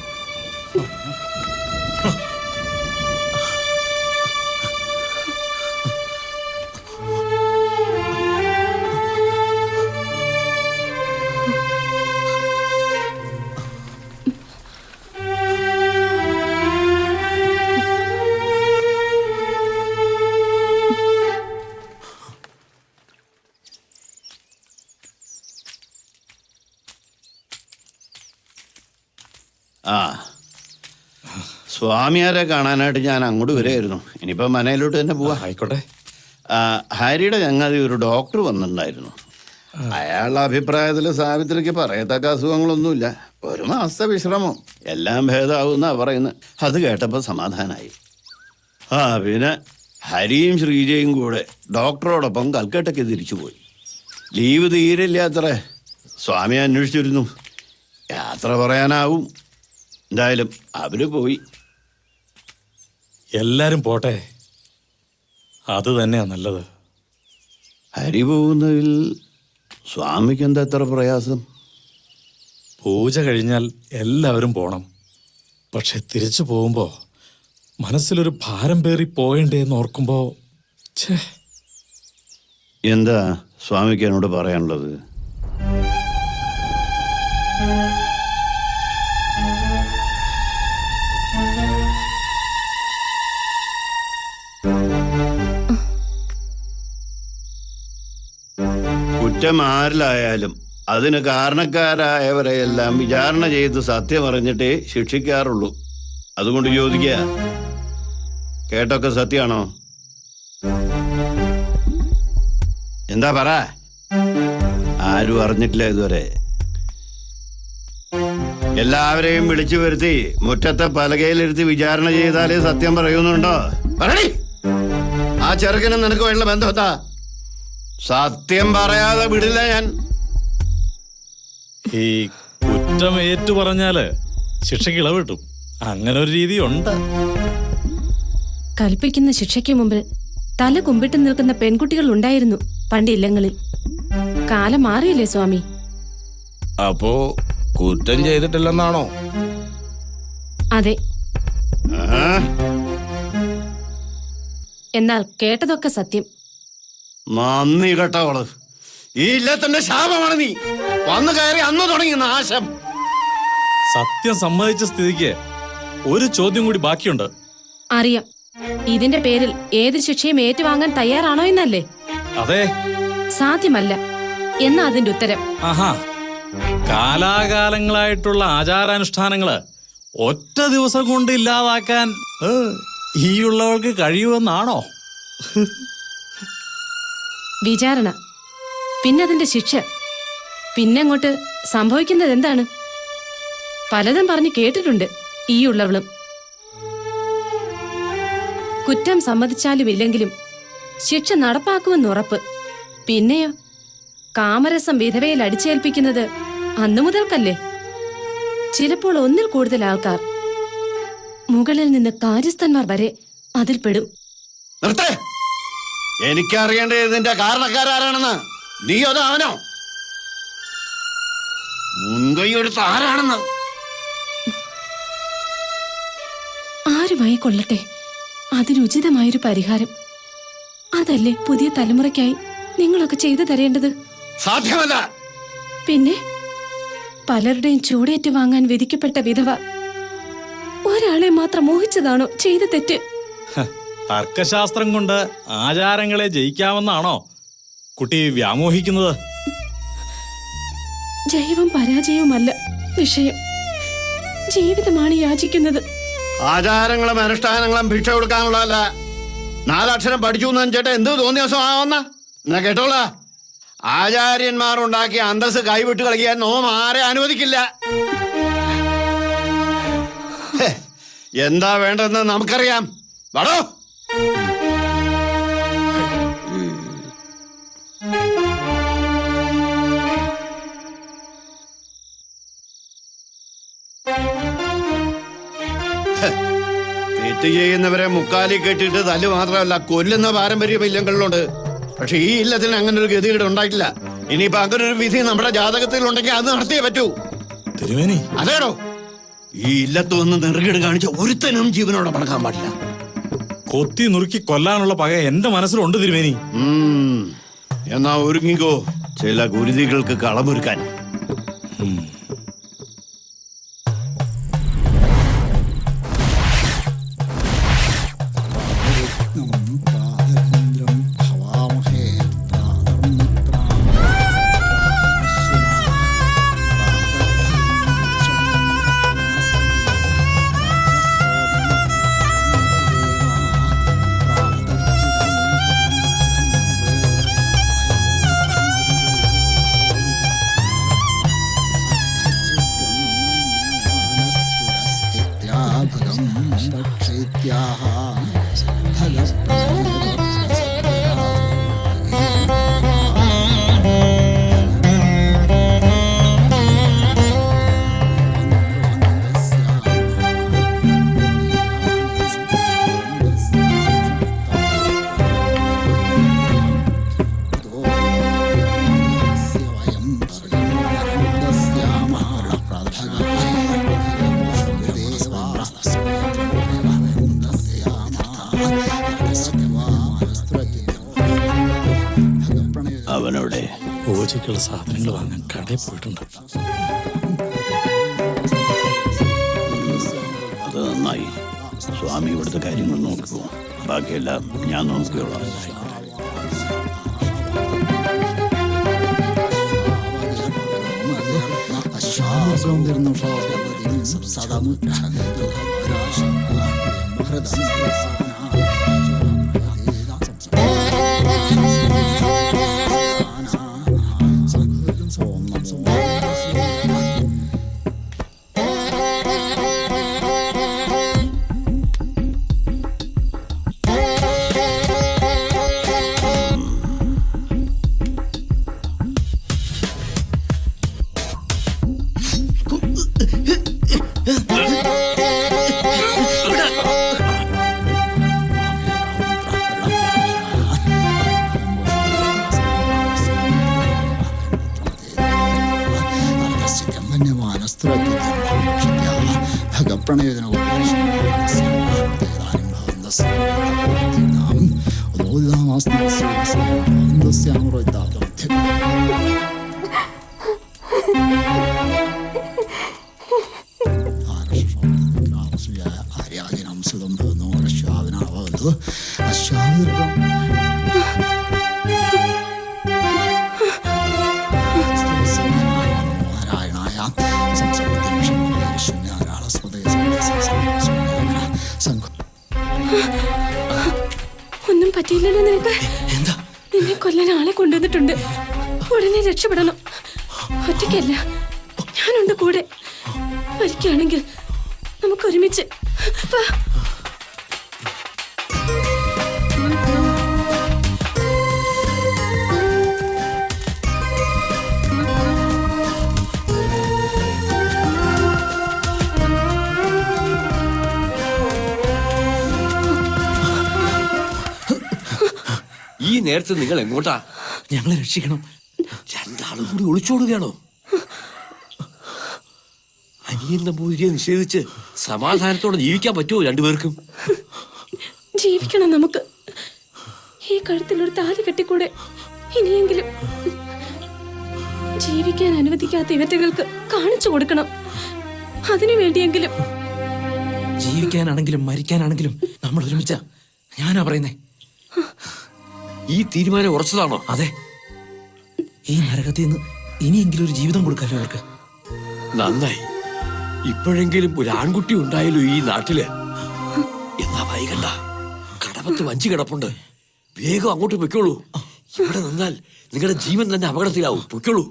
ആ, സ്വാമിയാരെ കാണാനായിട്ട് ഞാൻ അങ്ങോട്ട് വരികയായിരുന്നു. ഇനിയിപ്പോൾ മനയിലോട്ട് തന്നെ പോവാ. ആയിക്കോട്ടെ. ഹാരിയുടെ ചങ്ങാതി ഒരു ഡോക്ടർ വന്നിട്ടുണ്ടായിരുന്നു. അയാളുടെ അഭിപ്രായത്തിൽ സാവിത്രിക്ക് പറയത്തക്ക അസുഖങ്ങളൊന്നുമില്ല. 1 മാസത്തെ വിശ്രമം, എല്ലാം ഭേദമാവുന്നാ പറയുന്നത്. അത് കേട്ടപ്പോൾ സമാധാനമായി. പിന്നെ ഹരിയും ശ്രീജയും കൂടെ ഡോക്ടറോടൊപ്പം കൽക്കട്ടയ്ക്ക് തിരിച്ചുപോയി. ലീവ് തീരില്ല അത്രേ. സ്വാമി അന്വേഷിച്ചിരുന്നു. യാത്ര പറയാനാവും. എന്തായാലും അവര് പോയി. എല്ലാരും പോട്ടെ, അത് തന്നെയാ നല്ലത്. ഹരി പോകുന്നതിൽ സ്വാമിക്ക് എന്താ എത്ര പ്രയാസം? പൂജ കഴിഞ്ഞാൽ എല്ലാവരും പോണം. പക്ഷെ തിരിച്ചു പോകുമ്പോ മനസ്സിലൊരു ഭാരം പേറി പോകണ്ടേന്ന് ഓർക്കുമ്പോ എന്താ സ്വാമിക്ക് എന്നോട് പറയാനുള്ളത്? കുറ്റം ആരിലായാലും അതിന് കാരണക്കാരായവരെയെല്ലാം വിചാരണ ചെയ്ത് സത്യം അറിഞ്ഞിട്ടേ ശിക്ഷിക്കാറുള്ളൂ. അതുകൊണ്ട് ചോദിക്കുക, കേട്ടൊക്കെ സത്യമാണോ? എന്താ പറ? ആരും അറിഞ്ഞിട്ടില്ല ഇതുവരെ. എല്ലാവരെയും വിളിച്ചു വരുത്തി മുറ്റത്തെ പലകയിലിരുത്തി വിചാരണ ചെയ്താലേ സത്യം പറയുന്നുണ്ടോ? പറയണേ, ആ ചെറുക്കനും നിനക്ക് വേണ്ട ബന്ധം എന്താ? സത്യം പറയാതെ വിടില്ല ഞാൻ. ഈ കുറ്റം ഏറ്റു പറഞ്ഞാല് ശിക്ഷയ്ക്ക് ഇളവ് കിട്ടും. അങ്ങനെ ഒരു രീതി ഉണ്ട്. കൽപ്പിക്കുന്ന ശിക്ഷയ്ക്ക് മുമ്പിൽ തല കുമ്പിട്ട് നിൽക്കുന്ന പെൺകുട്ടികൾ ഉണ്ടായിരുന്നു പണ്ട് ഇല്ലങ്ങളിൽ. കാലം മാറിയില്ലേ സ്വാമി? അപ്പോ കുറ്റം ചെയ്തിട്ടില്ലെന്നാണോ? അതെ. എന്നാൽ കേട്ടതൊക്കെ സത്യം. നന്ദി കേട്ടവള്. ഈ ഇല്ലത്തിന്റെ ശാപമാണ് നീ. വന്നു കയറി അന്ന് തുടങ്ങി നാശം. സത്യം സമ്മതിച്ച സ്ഥിതിക്ക് ഒരു ചോദ്യം കൂടി ബാക്കിയുണ്ട്. അറിയാം. ഇതിന്റെ പേരിൽ ഏത് ശിക്ഷയും ഏറ്റുവാങ്ങാൻ തയ്യാറാണോ എന്നല്ലേ? അതെ. സാധ്യമല്ല എന്നാ അതിന്റെ ഉത്തരം. ആഹാ, കാലാകാലങ്ങളായിട്ടുള്ള ആചാരാനുഷ്ഠാനങ്ങള് ഒറ്റ ദിവസം കൊണ്ട് ഇല്ലാതാക്കാൻ ഈ ഉള്ളവർക്ക് കഴിയുമെന്നാണോ? വിചാരണ, പിന്നെ അതിന്റെ ശിക്ഷ, പിന്നങ്ങോട്ട് സംഭവിക്കുന്നത് എന്താണ്? പലതും പറഞ്ഞു കേട്ടിട്ടുണ്ട് ഈ ഉള്ളവളും. കുറ്റം സമ്മതിച്ചാലും ഇല്ലെങ്കിലും ശിക്ഷ നടപ്പാക്കുമെന്ന് ഉറപ്പ്. പിന്നെയോ കാമരസം വിധവയിൽ അടിച്ചേൽപ്പിക്കുന്നത് അന്നു മുതൽക്കല്ലേ? ചിലപ്പോൾ ഒന്നിൽ കൂടുതൽ ആൾക്കാർ, മുകളിൽ നിന്ന് കാര്യസ്ഥന്മാർ വരെ അതിൽപ്പെടും. എനിക്കറിയേണ്ടത് ഇതിന്റെ കാരണക്കാരാണെന്ന്. നീ അതോ അവനോ? മുൻകൈ എടുത്ത് ആരാണെന്ന്? ആരുമായി കൊള്ളട്ടെ, അതിനുചിതമായൊരു പരിഹാരം. അതല്ലേ പുതിയ തലമുറയ്ക്കായി നിങ്ങളൊക്കെ ചെയ്തു തരേണ്ടത്? സാധ്യമല്ല. പിന്നെ പലരുടെയും ചൂടേറ്റ് വാങ്ങാൻ വിധിക്കപ്പെട്ട വിധവ ഒരാളെ മാത്രം മോഹിച്ചതാണോ ചെയ്ത തെറ്റ്? തർക്കശാസ്ത്രം കൊണ്ട് ആചാരങ്ങളെ ജയിക്കാമെന്നാണോ കുട്ടി വ്യാമോഹിക്കുന്നത്? ജൈവം പരാജയവുമല്ല വിഷയം. ജീവിതമാണ് യാചിക്കുന്നത്. ആചാരങ്ങളും അനുഷ്ഠാനങ്ങളും ഭിക്ഷ കൊടുക്കാനുള്ളതല്ല. 4 അക്ഷരം പഠിച്ചു എന്ന് ചേട്ടാ എന്ത് തോന്നിയ ദിവസം ആവുന്ന എന്നാ കേട്ടോള. ആചാര്യന്മാരുണ്ടാക്കിയ അന്തസ് കൈവിട്ട് കളിക്കാൻ നോം ആരെ അനുവദിക്കില്ല. എന്താ വേണ്ടതെന്ന് നമുക്കറിയാം. വടോ തെറ്റ് ചെയ്യുന്നവരെ മുക്കാലി കെട്ടിയിട്ട് തല്ല് മാത്രമല്ല കൊല്ലുന്ന പാരമ്പര്യം ഇല്ലങ്ങളിലുണ്ട്. പക്ഷെ ഈ ഇല്ലത്തിന് അങ്ങനെ ഒരു ഗതികേട് ഉണ്ടായിട്ടില്ല. ഇനിയിപ്പോ അങ്ങനെ ഒരു വിധി നമ്മുടെ ജാതകത്തിൽ ഉണ്ടെങ്കിൽ അത് നടത്തിയേ പറ്റൂ. തിരുമേനി അതേടോ, ഈ ഇല്ലത്ത് വന്ന് നെറുകേട് കാണിച്ച ഒരുത്തനും ജീവനോടെ മടക്കാൻ പാടില്ല. കൊത്തി നുറുക്കി കൊല്ലാനുള്ള പക എന്റെ മനസ്സിലുണ്ട് തിരുമേനി. എന്നാ ഒരുങ്ങിക്കോ ചില ഗുരുതികൾക്ക് കളമൊരുക്കാൻ. അവനവിടെ പൂജയ്ക്കുള്ള സാധനങ്ങൾ വാങ്ങാൻ കടയിൽ പോയിട്ടുണ്ട്. അത് നന്നായി. സ്വാമി ഇവിടുത്തെ കാര്യങ്ങൾ നോക്കുമോ? ബാക്കിയെല്ലാം ഞാൻ നോക്കിയോളാം. ഒന്നും പറ്റിയില്ലല്ലോ നിനക്ക്? നിന്നെ കൊല്ലാൻ ആളെ കൊണ്ടുവന്നിട്ടുണ്ട്. ഉടനെ രക്ഷപ്പെടണം. ഒറ്റയ്ക്കല്ല, ഞാനുണ്ട് കൂടെ. മരിക്കുകയാണെങ്കിൽ നമുക്ക് ഒരുമിച്ച് ഈ നേരത്തെ നിങ്ങൾ എങ്ങോട്ടാ? ഞങ്ങളെ രക്ഷിക്കണം. രണ്ടാളും കൂടി ഒളിച്ചോടുകയാണോ? അനിയൻ നമ്പൂതിരിയെ നിഷേധിച്ച് സമാധാനത്തോടെ ജീവിക്കാൻ പറ്റുമോ രണ്ടുപേർക്കും? ജീവിക്കണം നമുക്ക്. ഈ കഴുത്തിലൊരു താലി കെട്ടിക്കൂടെ? ഇനിയെങ്കിലും ജീവിക്കാൻ അനുവദിക്കാത്ത ഇവറ്റകൾക്ക് കാണിച്ചു കൊടുക്കണം. അതിനു വേണ്ടിയെങ്കിലും. ജീവിക്കാനാണെങ്കിലും മരിക്കാനാണെങ്കിലും നമ്മൾ ഒരുമിച്ച. ഞാനാ പറയുന്നേ. ഈ തീരുമാനം ഉറച്ചതാണോ? അതെ. ഈ നരകത്തിൽ നിന്ന് ഇനിയെങ്കിലും ഒരു ജീവിതം കൊടുക്കാലോ അവർക്ക്. നന്നായി, ഇപ്പോഴെങ്കിലും ഒരു ആൺകുട്ടി ഉണ്ടായല്ലോ ഈ നാട്ടില്. എന്നാ വൈകണ്ട, കടവത്ത് വഞ്ചി കിടപ്പുണ്ട്, വേഗം അങ്ങോട്ട് പൊയ്ക്കോളൂ. ഇവിടെ നിന്നാൽ നിങ്ങളുടെ ജീവൻ തന്നെ അപകടത്തിലാവും. പൊയ്ക്കോളൂ.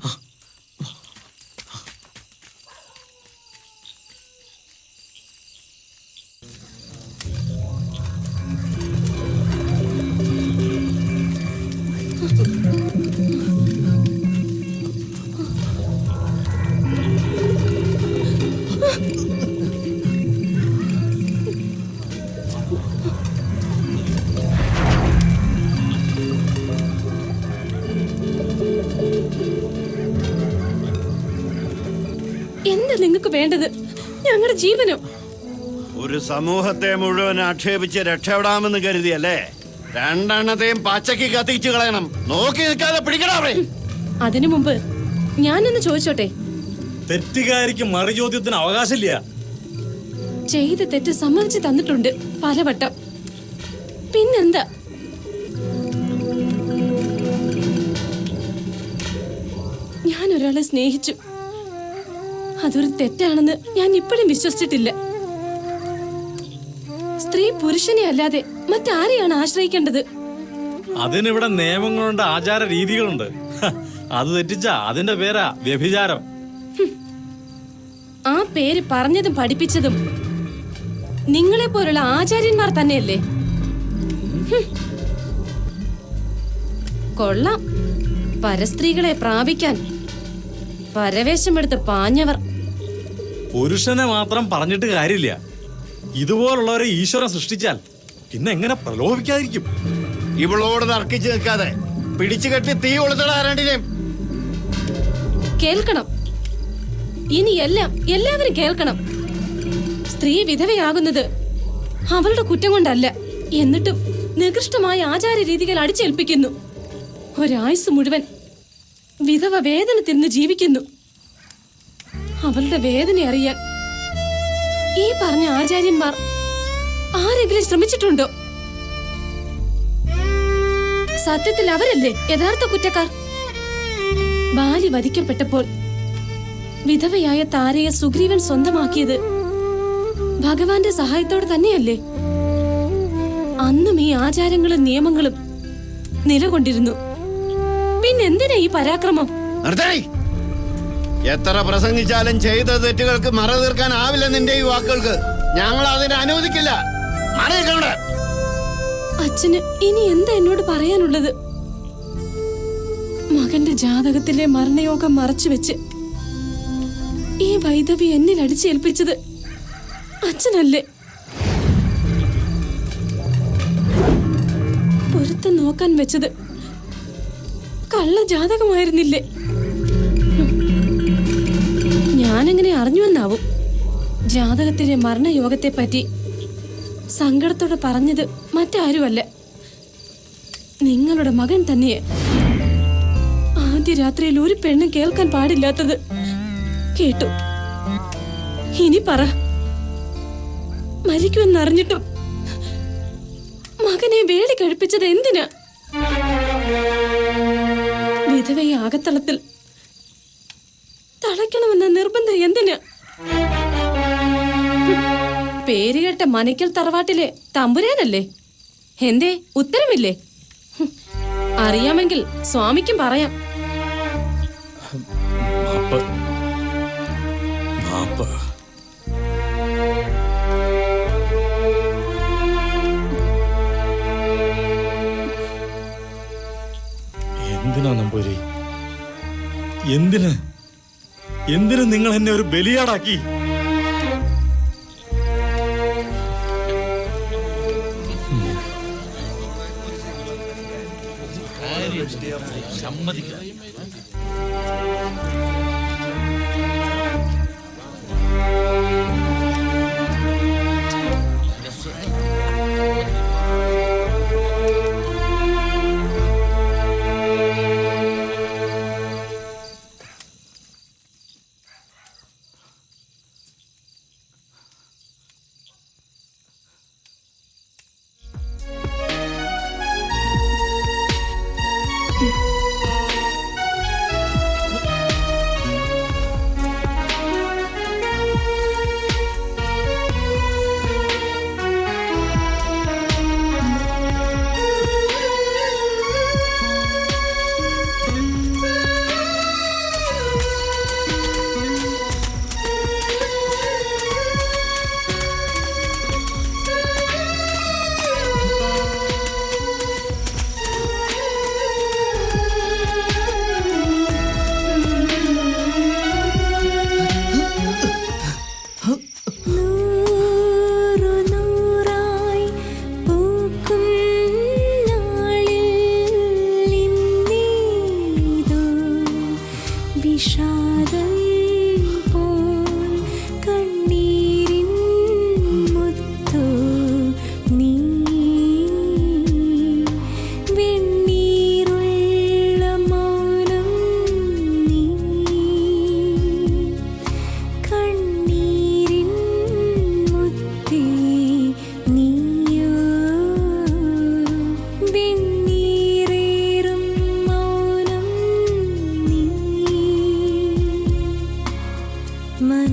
എന്താ നിങ്ങൾക്ക് വേണ്ടത്? ഞങ്ങളുടെ ജീവനോ? ഒരു സമൂഹത്തെ മുഴുവൻ ആക്ഷേപിച്ച് രക്ഷപ്പെടാമെന്ന് കരുതിയല്ലേ? രണ്ടെണ്ണത്തെയും പച്ചക്ക് കത്തിച്ചു കളയണം. നോക്കി നിൽക്കാതെ പിടിക്കണേ. അതിനു മുമ്പ് ഞാനൊന്ന് ചോദിച്ചോട്ടെ. തെറ്റുകാരിക്ക് മറുചോദ്യത്തിന് അവകാശമില്ല. ചെയ്ത തെറ്റ് സമ്മതിച്ചു തന്നിട്ടുണ്ട് പലവട്ടം. പിന്നെന്താ? ഞാൻ ഒരാളെ സ്നേഹിച്ചു, അതൊരു തെറ്റാണെന്ന് ഞാൻ ഇപ്പോഴും വിശ്വസിച്ചിട്ടില്ല. സ്ത്രീ പുരുഷനെ അല്ലാതെ മറ്റാരെയാണ് ആശ്രയിക്കേണ്ടത്? അതിനിവിടെ നിയമങ്ങളുണ്ട്, ആചാര രീതികളുണ്ട്. അത് തെറ്റിച്ച അതിന്റെ പേരാ വ്യഭിചാരം. ആ പേര് പറഞ്ഞതും പഠിപ്പിച്ചതും നിങ്ങളെ പോലുള്ള ആചാര്യന്മാർ തന്നെയല്ലേ? കൊള്ളാം, പരസ്ത്രീകളെ പ്രാപിക്കാൻ പരവേശമെടുത്ത് പാഞ്ഞവർ. പുരുഷനെ മാത്രം പറഞ്ഞിട്ട് കാര്യമില്ല. ഇതുപോലുള്ളവരെ ഈശ്വരൻ സൃഷ്ടിച്ചാൽ പിന്നെ എങ്ങനെ പ്രലോഭിക്കാതിരിക്കും? ഇവളോട് തർക്കിച്ച് നിൽക്കാതെ പിടിച്ചു കെട്ടി തീ കൊളുത്തടാരണ്ടിനെയും. കേൾക്കണം, ഇനി എല്ലാവരും കേൾക്കണം. സ്ത്രീ വിധവയാകുന്നത് അവളുടെ കുറ്റം കൊണ്ടല്ല. എന്നിട്ടും നികൃഷ്ടമായ ആചാര രീതികൾ അടിച്ചേൽപ്പിക്കുന്നു. ഒരായുസ് മുഴുവൻ വിധവ വേദന തിന്ന് ജീവിക്കുന്നു. അവളുടെ വേദന അറിയാൻ ഈ പറഞ്ഞ ആചാര്യന്മാർ ആരെങ്കിലും ശ്രമിച്ചിട്ടുണ്ടോ? സത്യത്തിൽ അവരല്ലേ യഥാർത്ഥ കുറ്റക്കാർ? ബാലി വധിക്കപ്പെട്ടപ്പോൾ വിധവയായ താരയെ സുഗ്രീവൻ സ്വന്തമാക്കിയത് ഭഗവാന്റെ സഹായത്തോടെ തന്നെയല്ലേ? അന്നും ഈ ആചാരങ്ങളും നിയമങ്ങളും നിലകൊണ്ടിരുന്നു. പിന്നെന്തിനാ ഈ പരാക്രമം? എത്ര പ്രസംഗിച്ചാലും ചെയ്ത തെറ്റുകൾക്ക് മറ തീർക്കാനാവില്ല നിന്റെ ഈ വാക്കുകൾക്ക്. ഞങ്ങൾ അതിനെ അനുവദിക്കില്ല. അച്ഛന് ഇനി എന്താ എന്നോട് പറയാനുള്ളത്? മകന്റെ ജാതകത്തിലെ മരണയോഗം മറച്ചുവെച്ച് ഈ വൈദവി എന്നിൽ അടിച്ചേൽപ്പിച്ചത് അച്ഛനല്ലേ? പൊരുത്തം നോക്കാൻ വെച്ചത് കള്ള ജാതകമായിരുന്നില്ലേ? ഞാനെങ്ങനെ അറിഞ്ഞുവെന്നാവും. ജാതകത്തിലെ മരണയോഗത്തെ പറ്റി സങ്കടത്തോടെ പറഞ്ഞത് മറ്റാരുമല്ല, നിങ്ങളുടെ മകൻ തന്നെയെ. ആദ്യ രാത്രിയിൽ ഒരു പെണ്ണ് കേൾക്കാൻ പാടില്ലാത്തത് കേട്ടു. ഇനി പറ, മരിക്കുമെന്നറിഞ്ഞിട്ടും മകനെ വേലി കഴിപ്പിച്ചത് എന്തിനാ? വിധവയെ അകത്തളത്തിൽ തളയ്ക്കണമെന്ന നിർബന്ധം എന്തിനാ? പേരുകേട്ട മനക്കൽ തറവാട്ടിലെ തമ്പുരാനല്ലേ? എന്തേ ഉത്തരവില്ലേ? അറിയാമെങ്കിൽ സ്വാമിക്കും പറയാം. എന്തിനാ നമ്പൂരി? എന്തിന് നിങ്ങൾ എന്നെ ഒരു ബലിയാടാക്കി?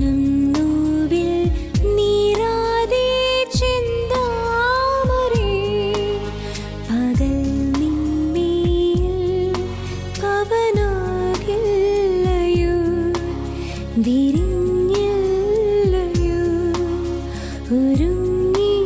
മനം നോവിൽ നീരാതെ ചിന്താമരേ പകൽ നിന്മേൽ പവനാകില്ലയോ വിരിഞ്ഞില്ലയോ ഒരുങ്ങിയില്ലയോ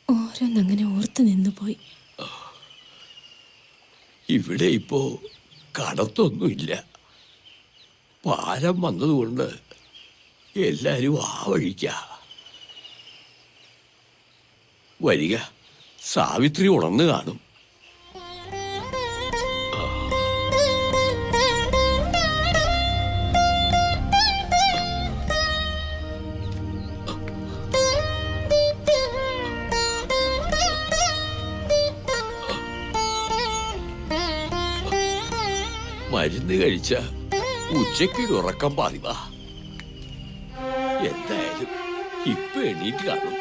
ഓരോന്നങ്ങനെ ഓർത്തു നിന്നുപോയി. ഇവിടെ ഇപ്പോ കടത്തൊന്നുമില്ല. പാലം വന്നതുകൊണ്ട് എല്ലാരും ആ വഴിക്ക. വരിക, സാവിത്രി ഉണർന്നു കാണും. മരുന്ന് കഴിച്ച ഉച്ചയ്ക്കൊരു ഉറക്കം പാതിവാ. എന്തായാലും ഇപ്പൊ എണീറ്റ് കാണും.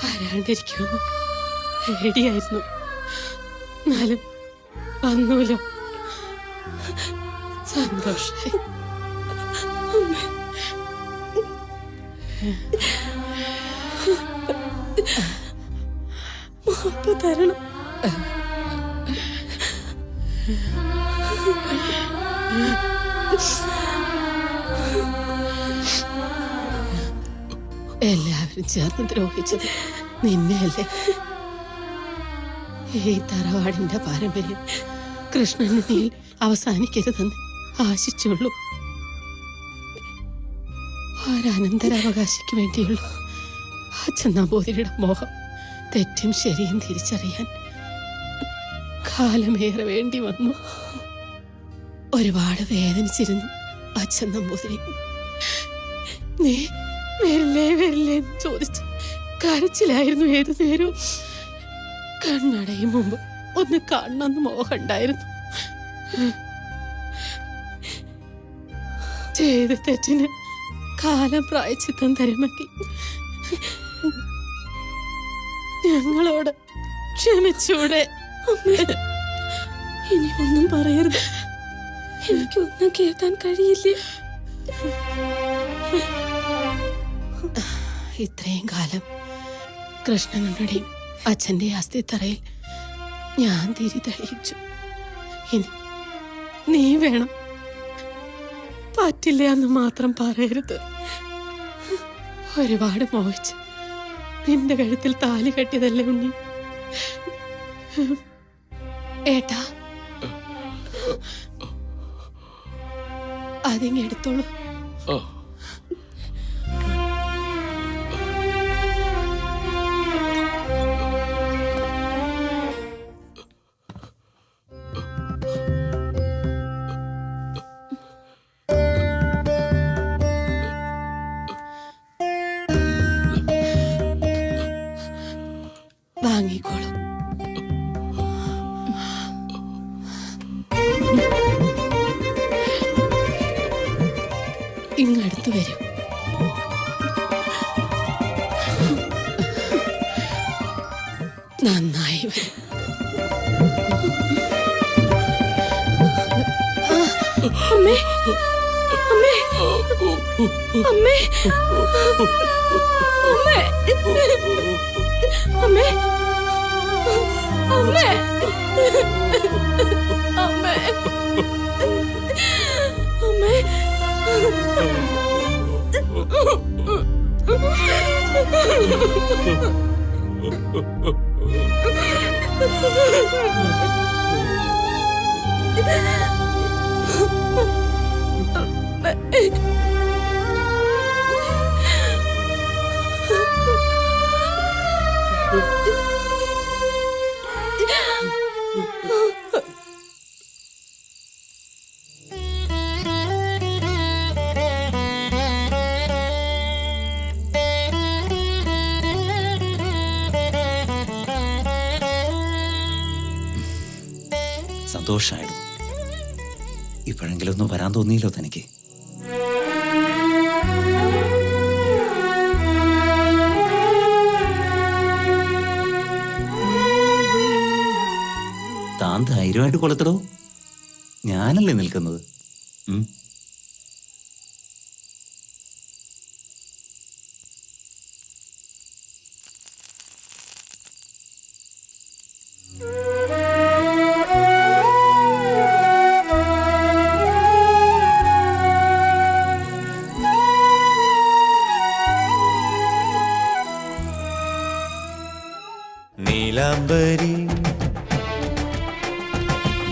ആരാണ്ടിരിക്കുമെന്ന് പേടിയായിരുന്നു. എന്നാലും വന്നൂലോ, സന്തോഷായി. മാപ്പ് തരണം. എല്ലാവരും ചേർന്ന് ദ്രോഹിച്ചത് നിന്നെയല്ലേ? ഈ തറവാടിന്റെ പാരമ്പര്യം കൃഷ്ണനുണ്ണിയിൽ അവസാനിക്കരുതെന്ന് ആശിച്ചുള്ളൂ. ഒരനന്തരാവകാശിക്ക് വേണ്ടിയുള്ള അച്ഛൻ നമ്പൂതിരിയുടെ മോഹം തെറ്റും ശരിയും തിരിച്ചറിയാൻ കാലമേറെ വേണ്ടി വന്നു. ഒരുപാട് വേദനിച്ചിരുന്നു അച്ഛൻ നമ്പൂതിരി. നീ വരില്ലേ വരില്ലേ എന്ന് ചോദിച്ച് കരച്ചിലായിരുന്നു ഏതു നേരവും. കണ്ണടയും മുമ്പ് ഒന്ന് കാണണമെന്ന് മോഹമുണ്ടായിരുന്നു. ചെയ്ത തെറ്റിന് കാലം പ്രായച്ചിത്തം തരുമെങ്കിൽ ഞങ്ങളോട് ക്ഷമിച്ചൂടെ? ഇനി ഒന്നും പറയരുത്, എനിക്കൊന്നും കേൾക്കാൻ കഴിയില്ലേ. ഇത്രയും കാലം കൃഷ്ണനുടെയും അച്ഛൻ്റെ അസ്ഥിത്തറയിൽ ഞാൻ തിരി തെളിയിച്ചു. ഇനി നീ വേണം. പറ്റില്ല എന്ന് മാത്രം പറയരുത്. ഒരുപാട് മോഹിച്ച് നിന്റെ കഴുത്തിൽ താലി കെട്ടിയതല്ലേ ഉണ്ണി. ഏട്ടാ, അതിങ്ങെടുത്തോളൂ. വാങ്ങിക്കോളൂ. ഇങ്ങടുത്ത് വരും. നന്നായി വരും. അമ്മേ, അമ്മേ, അമ്മേ, അമ്മേ, അമ്മേ, അമ്മേ, അമ്മേ, സന്തോഷായിരുന്നു. ഇപ്പോഴെങ്കിലും ഒന്നും വരാൻ തോന്നിയില്ലോ തനിക്ക്? താൻ ധൈര്യമായിട്ട് കൊളുത്തടോ, ഞാനല്ലേ നിൽക്കുന്നത്. നീലാംബരി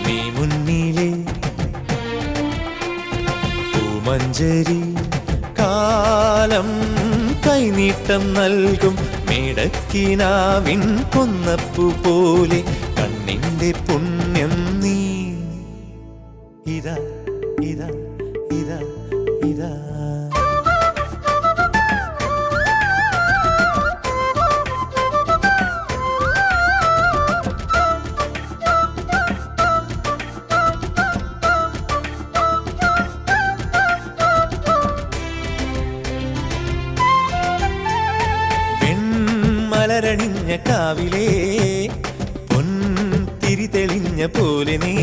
നീ മുന്നിലെ പൂമഞ്ചരി കാലം കൈനീട്ടം നൽകും മേടക്കിനാവിൻ കൊന്നപ്പു പോലെ കണ്ണിന്റെ പുണ്യം നീ. ഇതാ ഇതാ ഇതാ ഇതാ മലരണിഞ്ഞ കാവിലേ പൊൻതിരി തെളിഞ്ഞ പോലെ നീ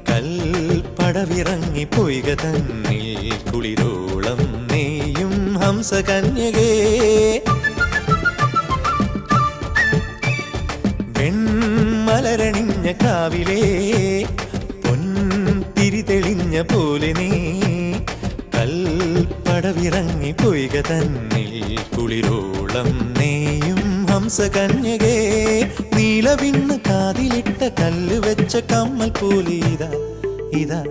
കൽപ്പടവിറങ്ങി പൊയ്ക തന്നിൽ കുളിരോളം നീയും ഹംസകന്യകേ. വെൺമലരണിഞ്ഞ കാവിലേ പൊൻതിരി തെളിഞ്ഞ പോലെ നീ കൽപ്പടവിറങ്ങി പൊയ്ക തന്നിൽ കുളിരോളം നീയും ഹംസകന്യകേ. നീലവിണ്ണ് കാതിലിട്ട കല്ല് വെച്ച കമ്മൽ പോലെ ഇതാ ഇതാ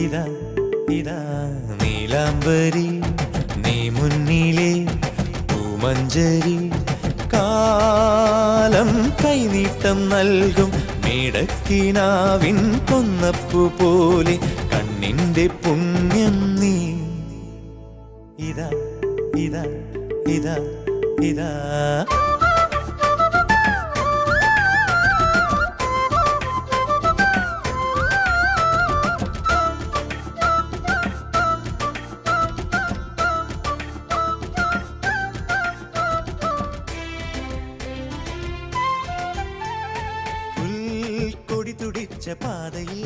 ഇതാ ഇതാ നീലാംബരി നീ മുന്നിലെ പൂമഞ്ചരി കാലം കൈനീട്ടം നൽകും നീടക്കിനാവിൻ കൊന്നപ്പു പോലെ കണ്ണിന്റെ പുണ്യം നീ. ഇതാ ഇതാ ഇതാ ഇതാ കൊടി തുടിച്ച പാതയിൽ